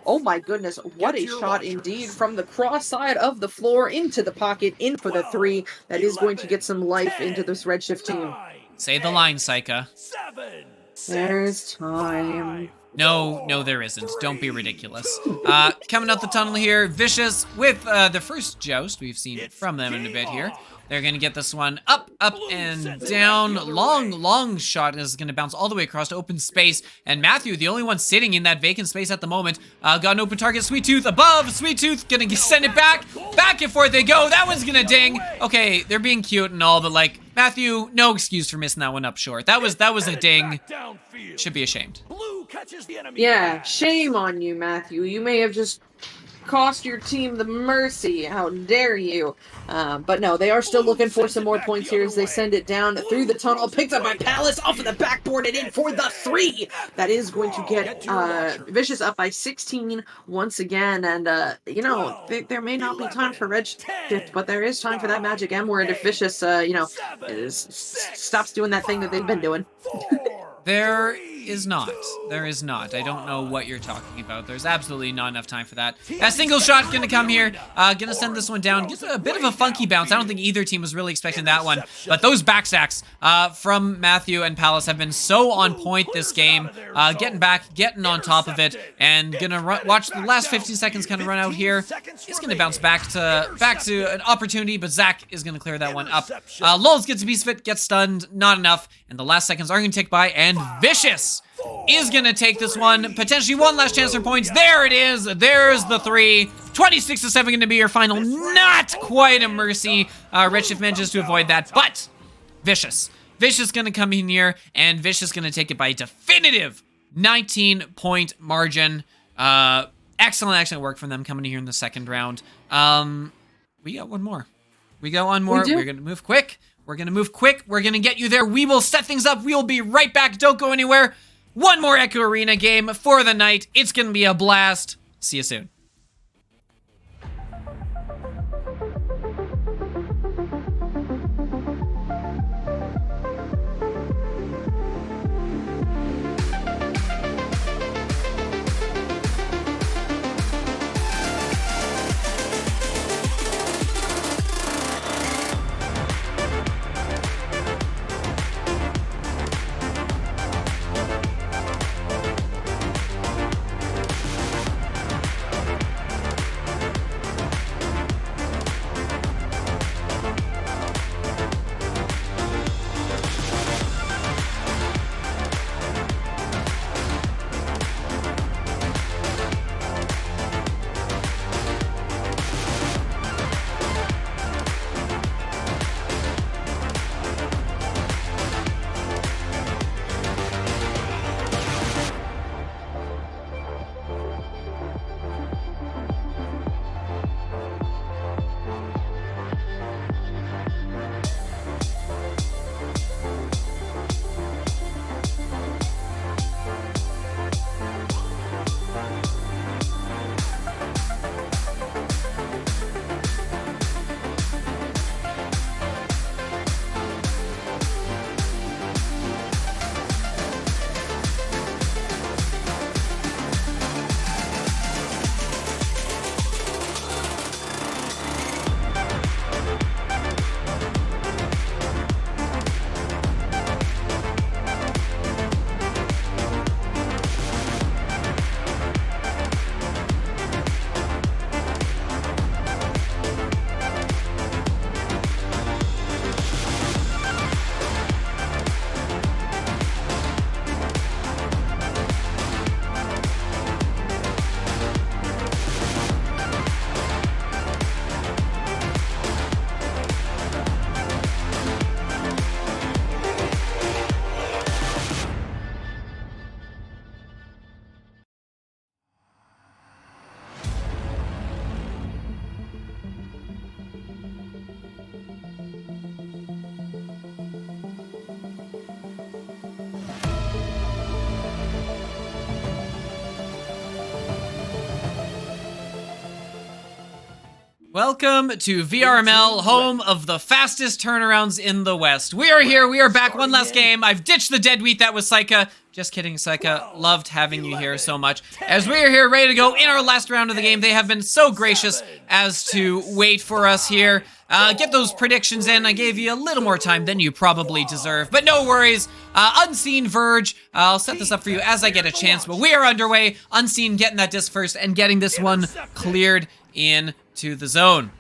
oh my goodness, what a shot indeed from the cross side of the floor into the pocket, in for the three. That is going to get some life into this Redshift team. Say the line, Psycha. There's time. No, there isn't. Don't be ridiculous. Coming out the tunnel here, Vicious with the first joust we've seen from them in a bit here. They're going to get this one up, and down. Long shot is going to bounce all the way across to open space. And Matthew, the only one sitting in that vacant space at the moment, got an open target. Sweet Tooth above. Sweet Tooth going to send it back. Back and forth they go. That one's going to ding. Okay, they're being cute and all, but like, Matthew, no excuse for missing that one up short. That was a ding. Should be ashamed. Yeah, shame on you, Matthew. You may have just cost your team the mercy. How dare you? But no, they are still looking for some more points here as they send it down through the tunnel. Picked up by Palace, off of the backboard and in for the three. That is going to get Vicious up by 16 once again. And, there may not be time for Redshift, but there is time for that magic M word if Vicious, stops doing that thing that they've been doing. There is not. I don't know what you're talking about. There's absolutely not enough time for that. That single shot gonna come here. Gonna send this one down. Gets a bit of a funky bounce. I don't think either team was really expecting that one. But those backsacks from Matthew and Palace have been so on point this game. Getting back, getting on top of it, and gonna watch the last 15 seconds kind of run out here. He's gonna bounce back to an opportunity, but Zach is gonna clear that one up. Lulz gets a piece of it, gets stunned, not enough, and the last seconds are gonna tick by, and Vicious is gonna take this one. Potentially one last chance for points. There it is. There's the three. 26-7 gonna be your final. Not quite a mercy. Redshift manages to avoid that, but Vicious gonna come in here, and Vicious gonna take it by a definitive 19-point margin. Excellent work from them coming in here in the second round. We got one more. We're gonna move quick. We're gonna get you there. We will set things up. We'll be right back. Don't go anywhere. One more Echo Arena game for the night. It's gonna be a blast. See you soon. Welcome to VRML, home of the fastest turnarounds in the West. We are here, we are back, one last game. I've ditched the dead wheat that was Psycha. Just kidding, Psycha. Loved having you here so much. As we are here ready to go in our last round of the game, they have been so gracious as to wait for us here. Get those predictions in. I gave you a little more time than you probably deserve, but no worries. Unseen Verge, I'll set this up for you as I get a chance, but we are underway. Unseen getting that disc first and getting this one cleared into the zone.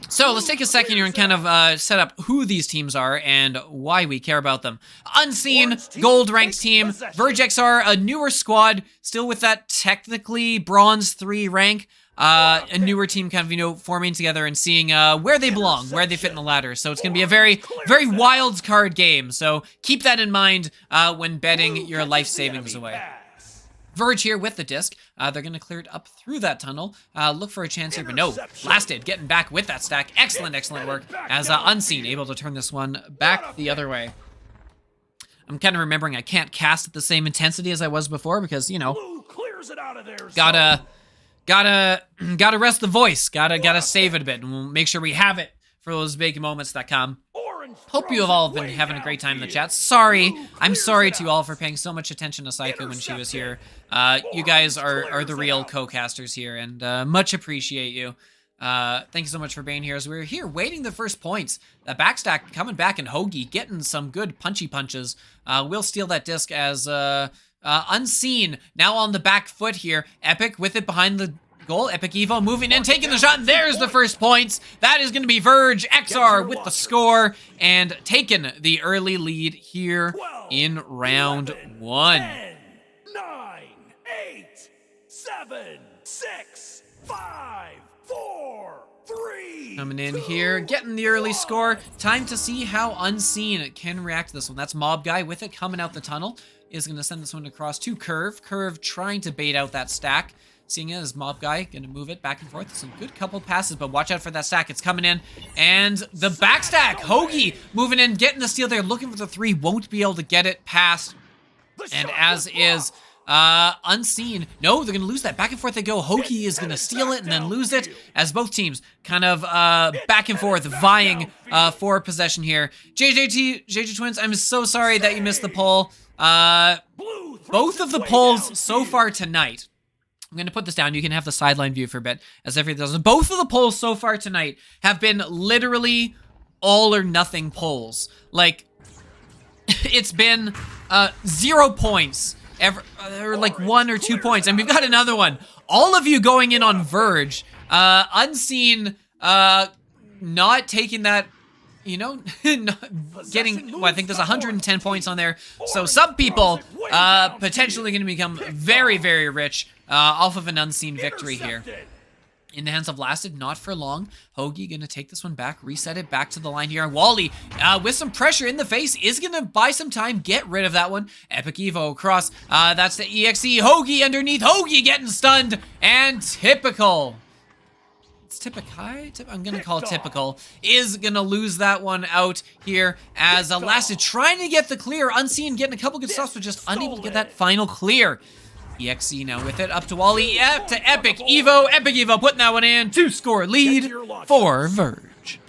So let's take a second here and kind of set up who these teams are and why we care about them. Unseen, gold ranked team. Verge XR, a newer squad, still with that technically bronze 3 rank. A newer team kind of, you know, forming together and seeing where they belong, where they fit in the ladder. So it's going to be a very, very wild card game. So keep that in mind when betting your life savings away. Verge here with the disc. They're going to clear it up through that tunnel. Look for a chance here, but no. Blasted, getting back with that stack. Excellent, excellent work. As Unseen able to turn this one back the other way. I'm kind of remembering I can't cast at the same intensity as I was before because, you know, gotta rest the voice. Gotta save it a bit, and we'll make sure we have it for those big moments that come. Hope you have all been having a great time in the chat. I'm sorry to you all for paying so much attention to Psycho when she was here. You guys are the real co-casters here, and much appreciate you. Thank you so much for being here as we're here waiting the first points. The backstack coming back, and Hoagie getting some good punchy punches. We'll steal that disc as Unseen now on the back foot here. Epic with it behind the goal. Epic Evo moving in, taking the shot, and there's the first points. That is going to be Verge XR with the score and taking the early lead here in round 1. 10, 9, 8, 7, 6, 5, 4, 3. Coming in here, getting the early score. Time to see how Unseen can react to this one. That's Mob Guy with it coming out the tunnel. Is going to send this one across to Curve. Curve trying to bait out that stack. Seeing it as Mob Guy, gonna move it back and forth. Some good couple passes, but watch out for that stack. It's coming in. And the backstack, Hoagie moving in, getting the steal there, looking for the 3, won't be able to get it past. And as is Unseen. No, they're gonna lose that. Back and forth they go. Hoagie is gonna steal it and then lose it as both teams kind of back and forth vying for possession here. JJ Twins, I'm so sorry that you missed the poll. Both of the polls so far tonight, I'm going to put this down. You can have the sideline view for a bit as everything does. Both of the polls so far tonight have been literally all or nothing polls. Like, it's been 0 points, or like 1 or 2 points. And we've got another one. All of you going in on Verge. Unseen not taking that, you know, getting, well, I think there's 110 points on there. So some people potentially going to become very, very rich off of an Unseen victory here. In the hands of Lasted, not for long. Hoagie going to take this one back, reset it back to the line here. And Wally, with some pressure in the face, is going to buy some time, get rid of that one. Epic Evo across. That's the EXE. Hoagie underneath. Hoagie getting stunned. And Typical. It's I'm gonna call it Typical, is gonna lose that one out here as Lasted trying to get the clear. Unseen getting a couple good stops, but just unable to get that final clear. EXE now with it, up to Wally, to Epic Evo. Epic Evo putting that one in, 2-score lead for Verge.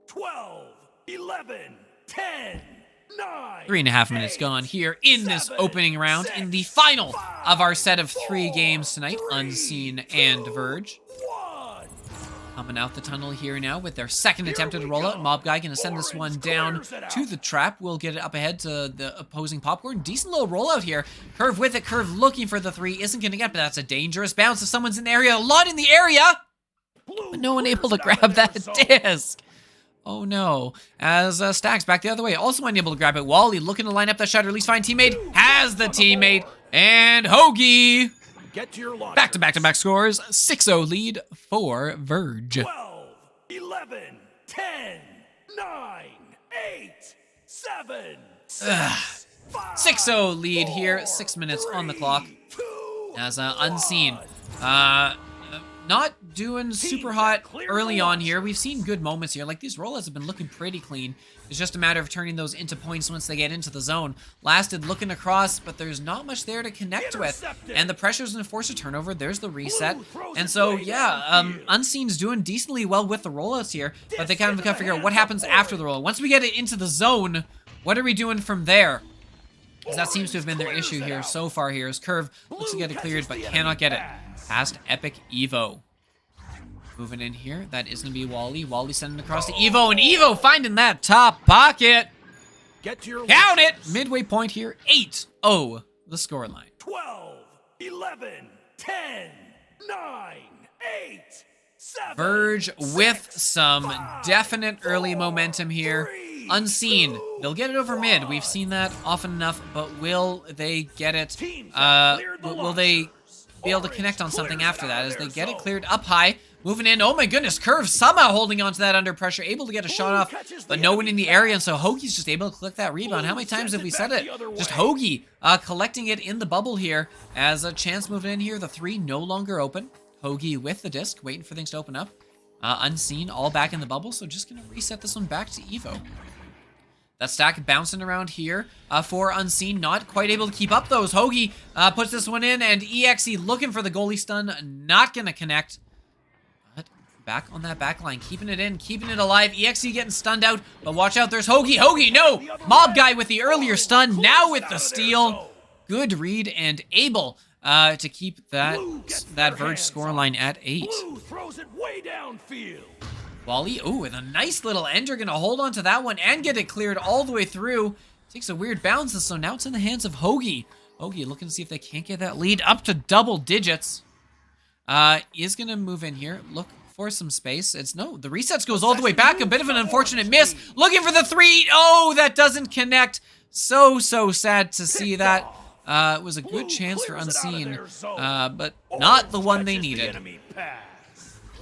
12, 11, 10, 9. 3.5 minutes gone here in this opening round, in the final of our set of 3 games tonight, Unseen and Verge. Coming out the tunnel here now with their second attempt at a rollout. Mob Guy gonna send this one down to the trap. We'll get it up ahead to the opposing popcorn. Decent little rollout here. Curve with it. Curve looking for the 3. Isn't gonna get, but that's a dangerous bounce if someone's in the area. A lot in the area, but no one able to grab that disc. Oh no, as Stacks back the other way, also unable to grab it. Wally looking to line up that shot, or at least find teammate. Has the teammate, and Hoagie. Back to back-to-back scores, 6-0 lead for Verge. 12, 11, 10, 9, 8, 7, 6, 5, 6-0 lead here, 6 minutes on the clock. As Unseen not doing super hot early on here. We've seen good moments here. Like, these rollouts have been looking pretty clean. It's just a matter of turning those into points once they get into the zone. Lasted looking across, but there's not much there to connect with. And the pressure's going to force a turnover. There's the reset. And so, yeah, Unseen's doing decently well with the rollouts here, but they kind of gotta figure out what happens after the rollout. Once we get it into the zone, what are we doing from there? Because that seems to have been their issue here so far here. As Curve looks to get it cleared, but cannot get it past Epic Evo. Moving in here, that is going to be Wally. Wally sending across to Evo, and Evo finding that top pocket. Count it! Midway point here, 8-0, the scoreline. 12, 11, 10, 9, 8, 7, Verge with 6, some 5, definite early 4, momentum here. 3, Unseen, 2, they'll get it over mid. We've seen that often enough, but will they get it? Teams have cleared the Will they launchers. be able to Orange connect on something clears after it that out as of they their get it zone. cleared up high? Moving in, oh my goodness, Curve somehow holding on to that under pressure, able to get a shot off, catches but the no one in enemy the area, and so Hoagie's just able to click that rebound. How many times have we said sends it? it back the other Just way. Hoagie collecting it in the bubble here as a chance moving in here. The three no longer open. Hoagie with the disc, waiting for things to open up. Unseen, all back in the bubble, so just going to reset this one back to Evo. That stack bouncing around here for Unseen, not quite able to keep up those. Hoagie puts this one in, and EXE looking for the goalie stun, not going to connect. But back on that back line, keeping it in, keeping it alive. EXE getting stunned out, but watch out, there's Hoagie. Hoagie, no! Mob Guy with the earlier stun, now with the steal. Good read and able to keep that Verge scoreline at 8. Blue throws it way downfield. Wally, ooh, with a nice little ender, gonna hold on to that one and get it cleared all the way through. Takes a weird bounce, and so now it's in the hands of Hoagie. Hoagie looking to see if they can't get that lead up to double digits. Is gonna move in here, look for some space. The resets goes all the way back, a bit of an unfortunate miss. Looking for the 3, oh, that doesn't connect. So sad to see that. It was a good chance for Unseen, but not the one they needed.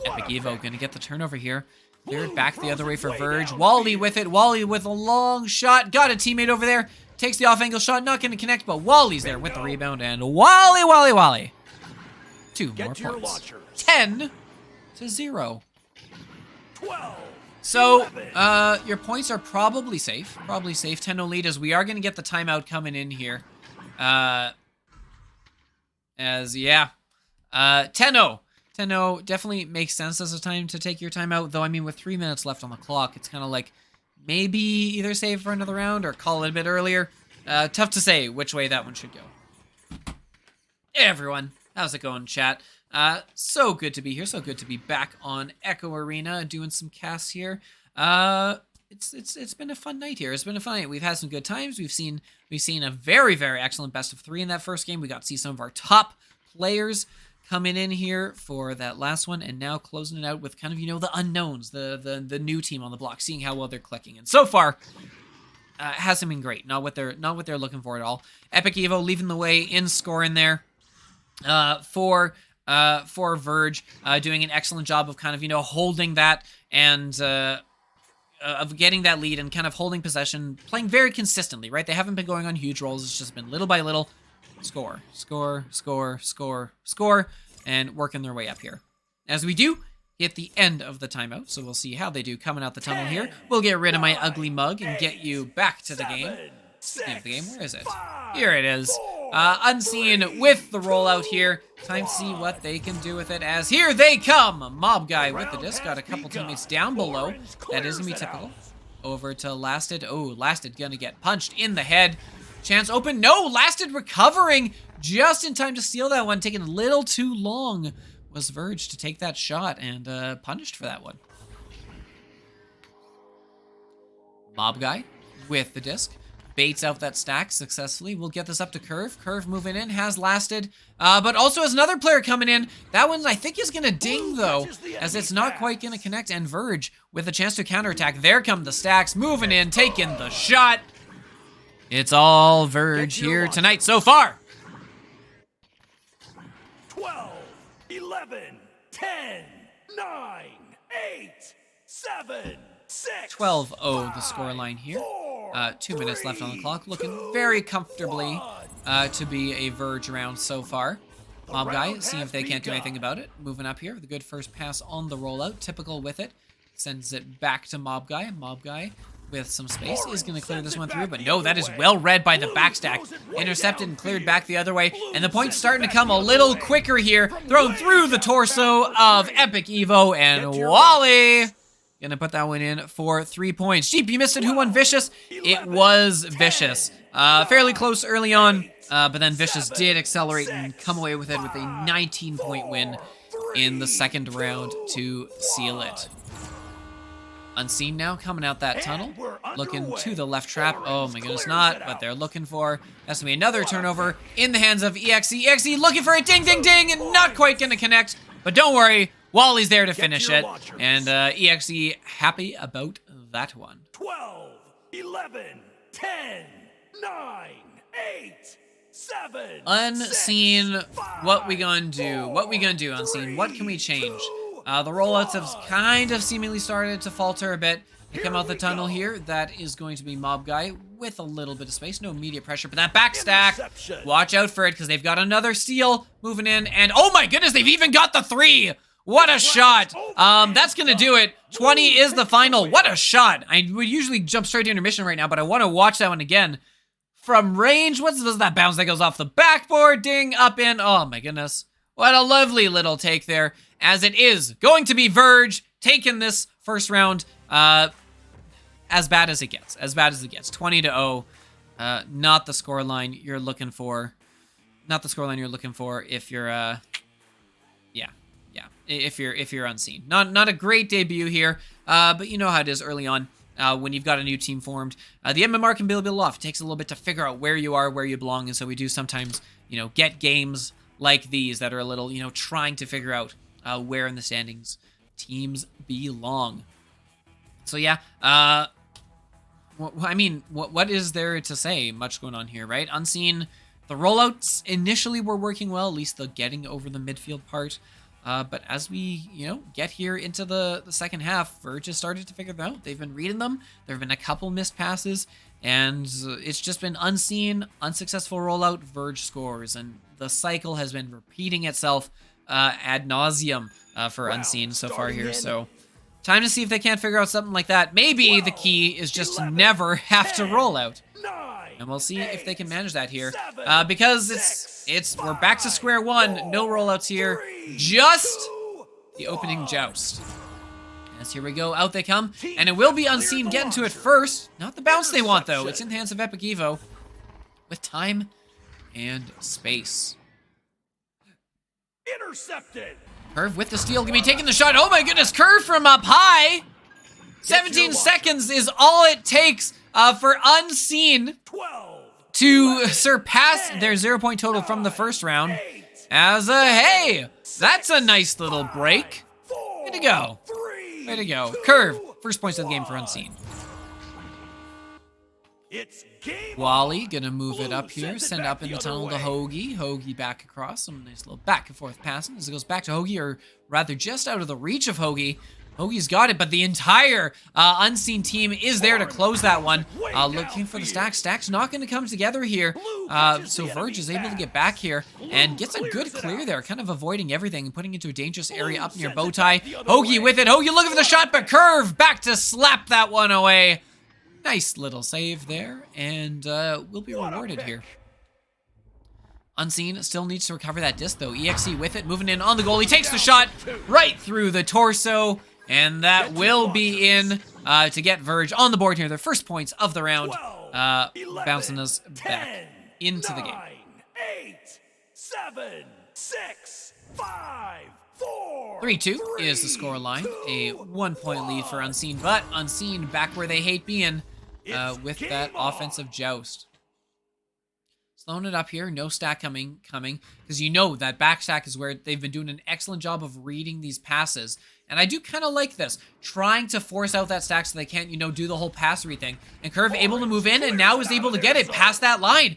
Epic Evo gonna get the turnover here. Cleared back the other way for Verge. Wally with it. Wally with a long shot. Got a teammate over there. Takes the off-angle shot. Not gonna connect, but Wally's there with the rebound. And Wally. 2 more points. 10-0. 12. So, your points are probably safe. 10-0 lead, as we are gonna get the timeout coming in here. 10-0. 10-0 definitely makes sense as a time to take your time out, though, I mean, with 3 minutes left on the clock, it's kind of like maybe either save for another round or call it a bit earlier. Tough to say which way that one should go. Hey, everyone. How's it going, chat? So good to be here. So good to be back on Echo Arena doing some casts here. It's been a fun night here. It's been a fun night. We've had some good times. We've seen a very, very excellent best of 3 in that first game. We got to see some of our top players coming in here for that last one, and now closing it out with kind of, the unknowns, the new team on the block, seeing how well they're clicking. And so far, hasn't been great. Not what they're looking for at all. Epic Evo leading the way in scoring there for Verge, doing an excellent job of kind of, holding that and of getting that lead and kind of holding possession, playing very consistently, right? They haven't been going on huge rolls. It's just been little by little. Score, and working their way up here. As we do hit the end of the timeout, so we'll see how they do coming out the tunnel here. We'll get rid of my ugly mug and get you back to the game. Speaking of the game, where is it? Here it is. Unseen with the rollout here. Time to see what they can do with it, as here they come. Mob Guy with the disc. Got a couple teammates down below. That is going to be typical. Over to Lasted. Oh, Lasted gonna get punched in the head. Chance open. No, Lasted recovering just in time to steal that one. Taking a little too long was Verge to take that shot, and punished for that one. Mob Guy with the disc. Baits out that stack successfully. We'll get this up to Curve. Curve moving in, has Lasted, but also has another player coming in. That one I think is going to ding, though, as it's not quite going to connect. And Verge with a chance to counterattack. There come the stacks, moving in, taking the shot. It's all Verge here tonight so far. 12, 11, 10, 9, 8, 7, 6. 12-0 the scoreline here. 2 minutes left on the clock. Looking very comfortably to be a Verge round so far. Mob Guy, seeing if they can't do anything about it. Moving up here with a good first pass on the rollout. Typical with it. Sends it back to Mob Guy. Mob Guy with some space is going to clear this one through, but no, that is well read by the backstack. Intercepted and cleared back the other way, and the point's starting to come a little quicker here. Thrown through the torso of Epic Evo, and Wally gonna put that one in for 3 points. Jeep, you missed it. Who won Vicious? It was Vicious. Fairly close early on, but then Vicious did accelerate and come away with it with a 19-point win in the second round to seal it. Unseen now, coming out that tunnel, looking to the left trap. Oh my goodness, not what they're looking for. That's gonna be another turnover in the hands of EXE. EXE looking for it, ding, ding, ding, and not quite gonna connect. But don't worry, Wally's there to finish it. And EXE happy about that one. 12, 11, 10, 9, 8, 7, Unseen, 6, 5, what we gonna do? What we gonna do, Unseen? What can we change? The rollouts have kind of seemingly started to falter a bit. They come out the tunnel here. That is going to be Mob Guy with a little bit of space. No immediate pressure, but that backstack, watch out for it because they've got another steal moving in. And oh my goodness, they've even got the 3. What a shot. That's going to do it. 20 is the final. What a shot. I would usually jump straight to intermission right now, but I want to watch that one again. From range, what's that bounce that goes off the backboard? Ding, up in. Oh my goodness. What a lovely little take there, as it is going to be Verge taking this first round as bad as it gets. As bad as it gets. 20-0. Not the scoreline you're looking for. Not the scoreline you're looking for if you're if you're unseen. Not a great debut here, but you know how it is early on. When you've got a new team formed, the MMR can be a little off. It takes a little bit to figure out where you are, where you belong, and so we do sometimes, get games like these that are a little, trying to figure out where in the standings teams belong. So yeah, what is there to say? Much going on here, right? Unseen, the rollouts initially were working well, at least the getting over the midfield part. But as we, get here into the second half, Verge has started to figure them out. They've been reading them. There have been a couple missed passes, and it's just been Unseen, unsuccessful rollout, Verge scores. And the cycle has been repeating itself ad nauseum for Unseen so far here. So time to see if they can't figure out something like that. Maybe the key is just to never have to roll out. And we'll see if they can manage that here. Because we're back to square one. No rollouts here. Just the opening joust. As here we go. Out they come. And it will be Unseen getting to it first. Not the bounce they want, though. It's in the hands of Epic Evo. With time and space. Intercepted. Curve with the steal. Gonna be taking the shot. Oh my goodness. Curve from up high. 17 seconds is all it takes for Unseen to surpass their 0-point total from the first round. As hey, that's a nice little break. Way to go. Way to go. Curve, first points of the game for Unseen. Wally gonna move it up here, send up in the tunnel to Hoagie. Hoagie back across, some nice little back and forth passing as it goes back to Hoagie, or rather just out of the reach of Hoagie. Hoagie's got it, but the entire Unseen team is there to close that one. Looking for the stack. Stack's not going to come together here. So Verge is able to get back here and gets a good clear there, kind of avoiding everything and putting into a dangerous area up near Bowtie. Hoagie with it. Hoagie looking for the shot, but Curve back to slap that one away. Nice little save there, and we'll be rewarded here. Unseen still needs to recover that disc, though. EXE with it, moving in on the goal. He takes the shot right through the torso. And that will be in to get Verge on the board here. Their first points of the round, bouncing us back into the game. 8, 7, 6, 5, 4. 3-2 is the score line. A 1-point lead for Unseen, but Unseen back where they hate being with that offensive joust. Slowing it up here, no stack coming, because that back stack is where they've been doing an excellent job of reading these passes. And I do kind of like this, trying to force out that stack so they can't, do the whole passery thing. And Curve able to move in, and now is able to get it past that line.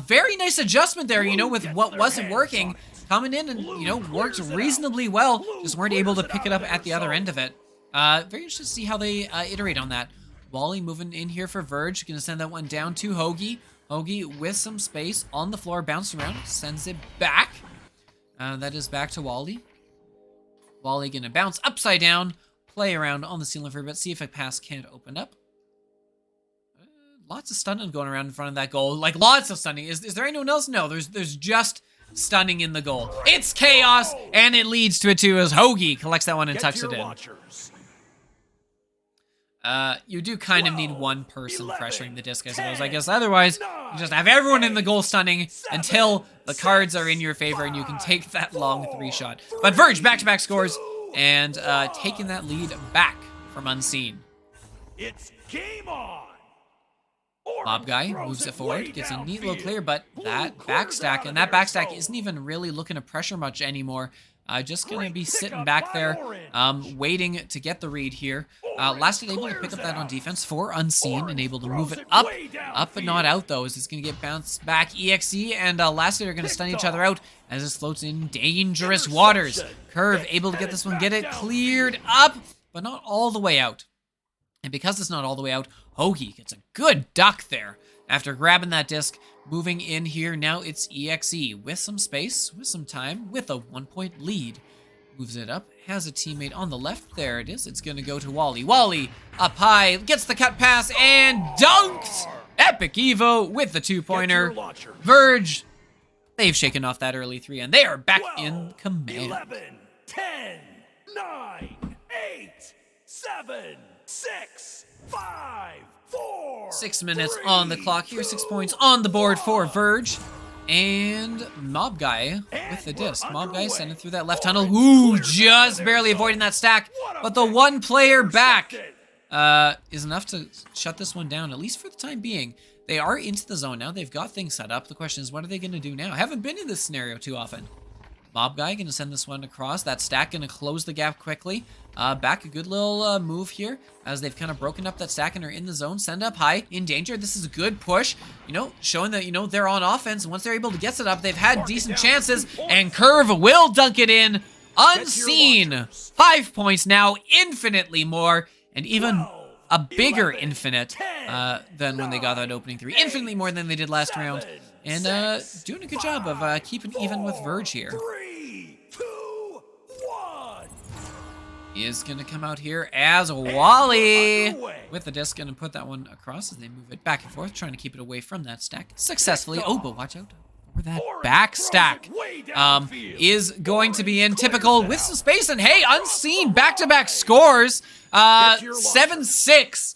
Very nice adjustment there, with what wasn't working. Coming in and, worked reasonably well. Just weren't able to pick it up at the other end of it. Very interested to see how they iterate on that. Wally moving in here for Verge. Going to send that one down to Hoagie. Hoagie with some space on the floor, bounced around, sends it back. That is back to Wally. Wally gonna bounce upside down, play around on the ceiling for a bit, see if a pass can't open up. Lots of stunning going around in front of that goal. Like, lots of stunning. Is there anyone else? No, there's just stunning in the goal. It's chaos, and it leads to it too as Hoagie collects that one and tucks it in. You do kind of need one person pressuring the disc, I suppose. I guess otherwise, you just have everyone in the goal stunning until the cards are in your favor and you can take that long 3-shot. But Verge, back-to-back scores, and taking that lead back from Unseen. It's game on. Mob Guy moves it forward, gets a neat little clear, but that backstack, and that backstack isn't even really looking to pressure much anymore. Just gonna be sitting back there, waiting to get the read here. Lasted able to pick up that on defense for Unseen and able to move it up but not out though, as it's gonna get bounced back. EXE and Lasted are gonna stun each other out as this floats in dangerous waters. Curve able to get this one, get it cleared up, but not all the way out. And because it's not all the way out, Hoagie gets a good duck there after grabbing that disc. Moving in here, now it's EXE with some space, with some time, with a 1-point lead. Moves it up, has a teammate on the left. There it is. It's going to go to Wally. Wally up high, gets the cut pass and dunks! Epic Evo with the 2-pointer. Verge, they've shaken off that early 3, and they are back 12, in command. 11, 10, 9, 8, 7, 6, 5, 4. 6 minutes 3, on the clock here. 6 points on the board for Verge. And Mob Guy with the disc. Mob Guy sending through that left tunnel. Ooh, just barely avoiding that stack. But the one player back is enough to shut this one down, at least for the time being. They are into the zone now. They've got things set up. The question is, what are they going to do now? I haven't been in this scenario too often. Mob Guy going to send this one across. That stack going to close the gap quickly. Back a good little move here as they've kind of broken up that stack and are in the zone. Send up high, in danger. This is a good push, you know, showing that, you know, they're on offense. And once they're able to get set up, they've had decent chances. And Curve will dunk it in. Unseen. 5 points now, infinitely more. And even a bigger infinite than when they got that opening 3. Infinitely more than they did last round. And doing a good job of keeping even with Verge here. 3, 2, 1. Is going to come out here as Wally with the disc and put that one across as they move it back and forth, trying to keep it away from that stack successfully. Oh, but watch out for that back stack. Is going to be in typical with some space, and hey, Unseen back-to-back scores. 7-6.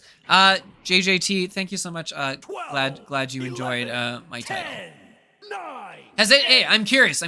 JJT, thank you so much. Glad you enjoyed my title. Hey, I'm curious.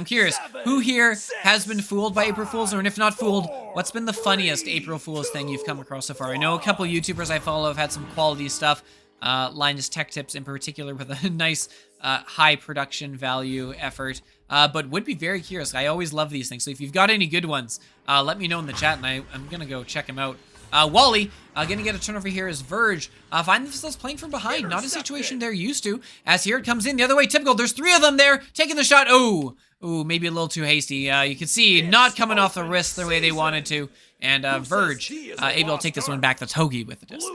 Who here has been fooled by April Fools, or if not fooled, what's been the funniest April Fools thing you've come across so far? I know a couple YouTubers I follow have had some quality stuff. Linus Tech Tips in particular with a nice high production value effort. But would be very curious. I always love these things. So if you've got any good ones, let me know in the chat, and I'm going to go check them out. Wally, gonna get a turnover here as Verge find themselves playing from behind. Not a situation they're used to, as here it comes in the other way. Typical, there's 3 of them there, taking the shot. Ooh, maybe a little too hasty. You can see not coming off the wrist the way they wanted to. And Verge able to take this one back. That's Hoagie with the disc.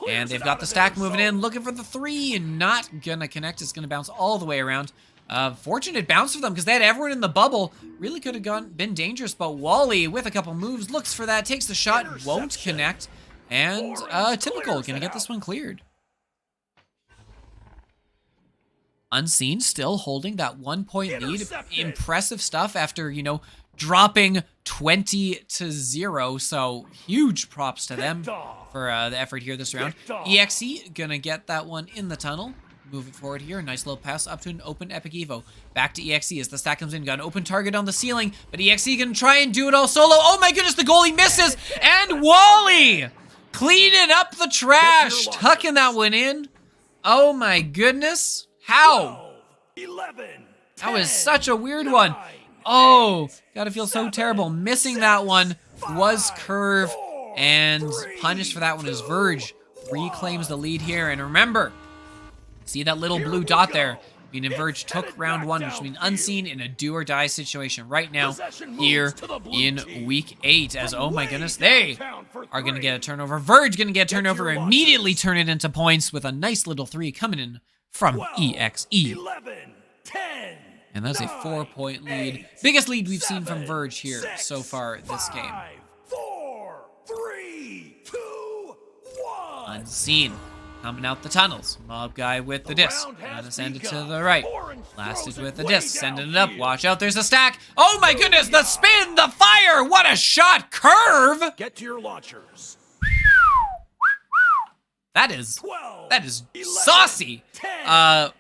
And they've got the stack moving in, looking for the 3, and not gonna connect. It's gonna bounce all the way around. Fortunate bounce for them because they had everyone in the bubble. Really could have been dangerous, but Wally with a couple moves looks for that, takes the shot, won't connect, and typical gonna get this one cleared. Unseen still holding that 1-point lead. Impressive stuff after, you know, dropping 20-0. So huge props to them for the effort here this round. EXE gonna get that one in the tunnel. Move it forward here. Nice little pass up to an open Epic Evo. Back to EXE as the stack comes in. Got an open target on the ceiling, but EXE gonna try and do it all solo. Oh my goodness, the goalie misses, and Wally cleaning up the trash, tucking that one in. Oh my goodness. How? 11, that was such a weird one. Oh, gotta feel so terrible. Missing that one was Curve, and punished for that one is Verge. Reclaims the lead here, and remember, see that little blue dot there? Meaning Verge took round 1, which means Unseen in a do-or-die situation right now here in week 8. As, oh my goodness, they are going to get a turnover. Verge going to get a turnover, immediately turn it into points with a nice little 3 coming in from EXE. 11, 10, And that's a 4-point lead. Biggest lead we've seen from Verge here so far this game. 5, 4, 3, 2, 1. Unseen. Coming out the tunnels. Mob guy with the disc. Gonna send it to the right. Blasted with the disc. Sending it up. Watch out, there's a stack. Oh my goodness, the spin, the fire. What a shot. Curve. Get to your launchers. That is 12, saucy. 10,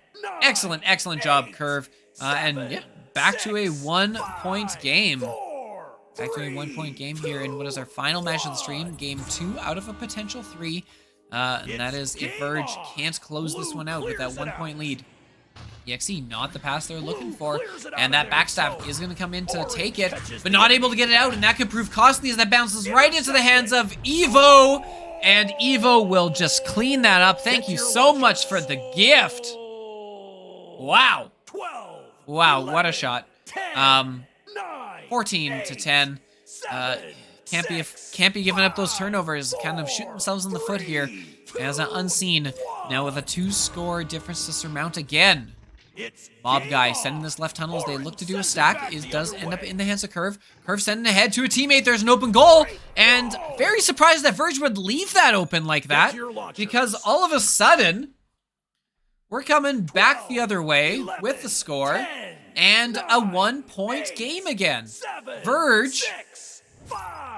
Excellent job, Curve. And yeah, back to a 1-point game. Back to a 1-point game here in what is our final match of the stream. Game 2 out of a potential 3. And that is if Verge can't close this one out with that 1-point lead. EXE not the pass they're looking for, and that backstab is going to come in to take it, but not able to get it out, and that could prove costly as that bounces right into the hands of Evo, and Evo will just clean that up. Thank you so much for the gift. Wow. Wow, what a shot. 14 to 10. Can't be giving up those turnovers. Kind of shooting themselves in the foot here. As an Unseen now with a 2-score difference to surmount again. Mob guy sending this left tunnel as they look to do a stack. It does end up in the hands of Curve. Curve sending ahead to a teammate. There's an open goal. And very surprised that Verge would leave that open like that. Because all of a sudden, we're coming back the other way with the score. And a 1-point game again. Verge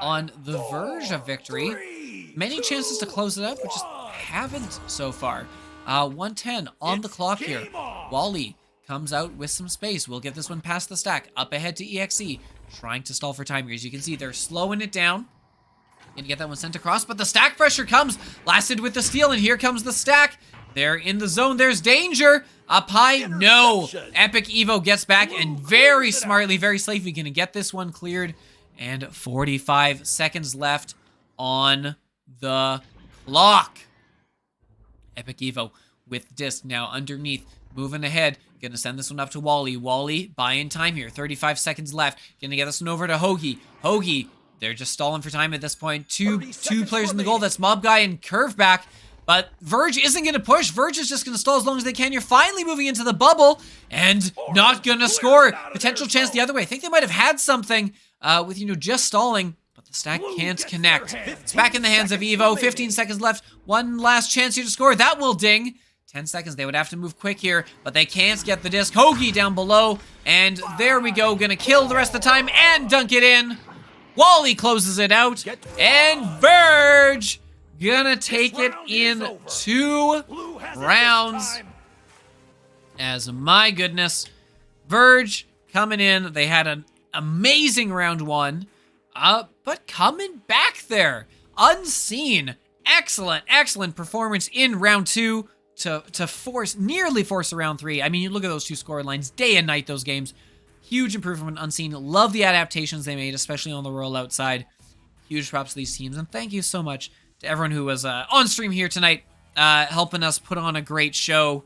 on the verge of victory. Many chances to close it up, but just haven't so far. 110 on the clock here. Wally comes out with some space. We'll get this one past the stack. Up ahead to EXE. Trying to stall for time here. As you can see, they're slowing it down. Gonna get that one sent across, but the stack pressure comes. Blasted with the steal, and here comes the stack. They're in the zone. There's danger. Up high, no. Epic Evo gets back, and very smartly, very safely gonna get this one cleared. And 45 seconds left on the clock. Epic Evo with disc now underneath, moving ahead. Gonna send this one up to Wally. Wally buying time here. 35 seconds left. Gonna get this one over to Hoagie. Hoagie, they're just stalling for time at this point. Two players in the goal. That's Mob Guy and Curve back. But Verge isn't going to push. Verge is just going to stall as long as they can. You're finally moving into the bubble and not going to score. Potential chance the other way. I think they might have had something with, just stalling. But the stack can't connect. It's back in the hands of Evo. 15 seconds left. One last chance here to score. That will ding. 10 seconds. They would have to move quick here, but they can't get the disc. Hoagie down below. And there we go. Going to kill the rest of the time and dunk it in. Wally closes it out. And Verge gonna take it in 2 rounds. As my goodness, Verge coming in. They had an amazing round 1, but coming back there, Unseen. Excellent performance in round 2 to nearly force a round 3. I mean, you look at those 2 score lines, day and night, those games. Huge improvement, Unseen. Love the adaptations they made, especially on the rollout side. Huge props to these teams, and thank you so much to everyone who was on stream here tonight, helping us put on a great show.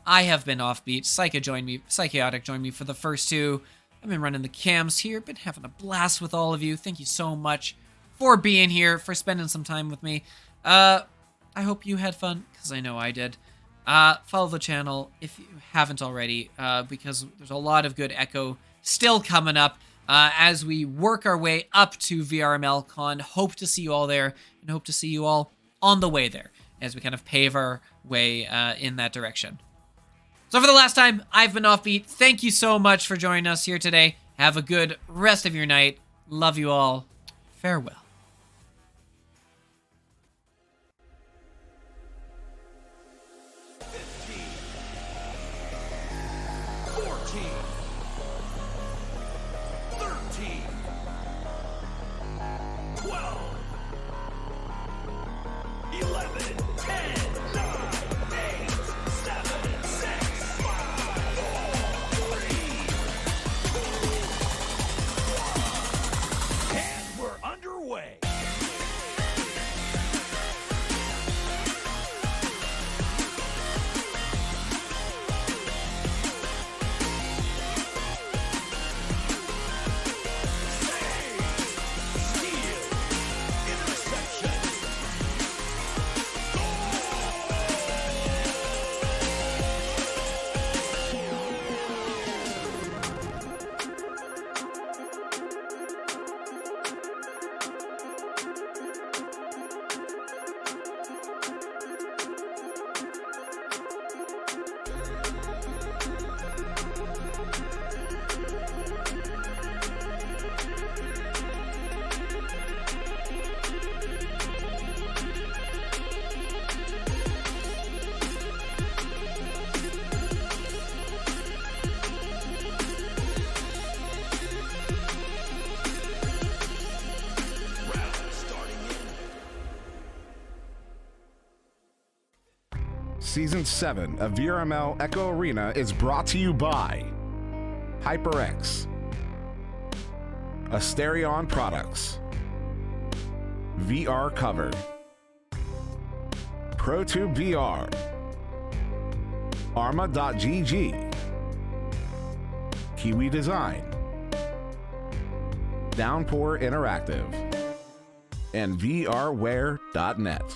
I have been Offbeat. Psychaotic joined me for the first 2. I've been running the cams here, been having a blast with all of you. Thank you so much for being here, for spending some time with me. I hope you had fun, because I know I did. Follow the channel if you haven't already, because there's a lot of good Echo still coming up. As we work our way up to VRML Con. Hope to see you all there, and hope to see you all on the way there as we kind of pave our way in that direction. So for the last time, I've been Offbeat. Thank you so much for joining us here today. Have a good rest of your night. Love you all. Farewell. 2, 1. Season 7 of VRML Echo Arena is brought to you by HyperX, Asterion Products, VR Cover, ProTube VR, Arma.gg, Kiwi Design, Downpour Interactive, and VRware.net.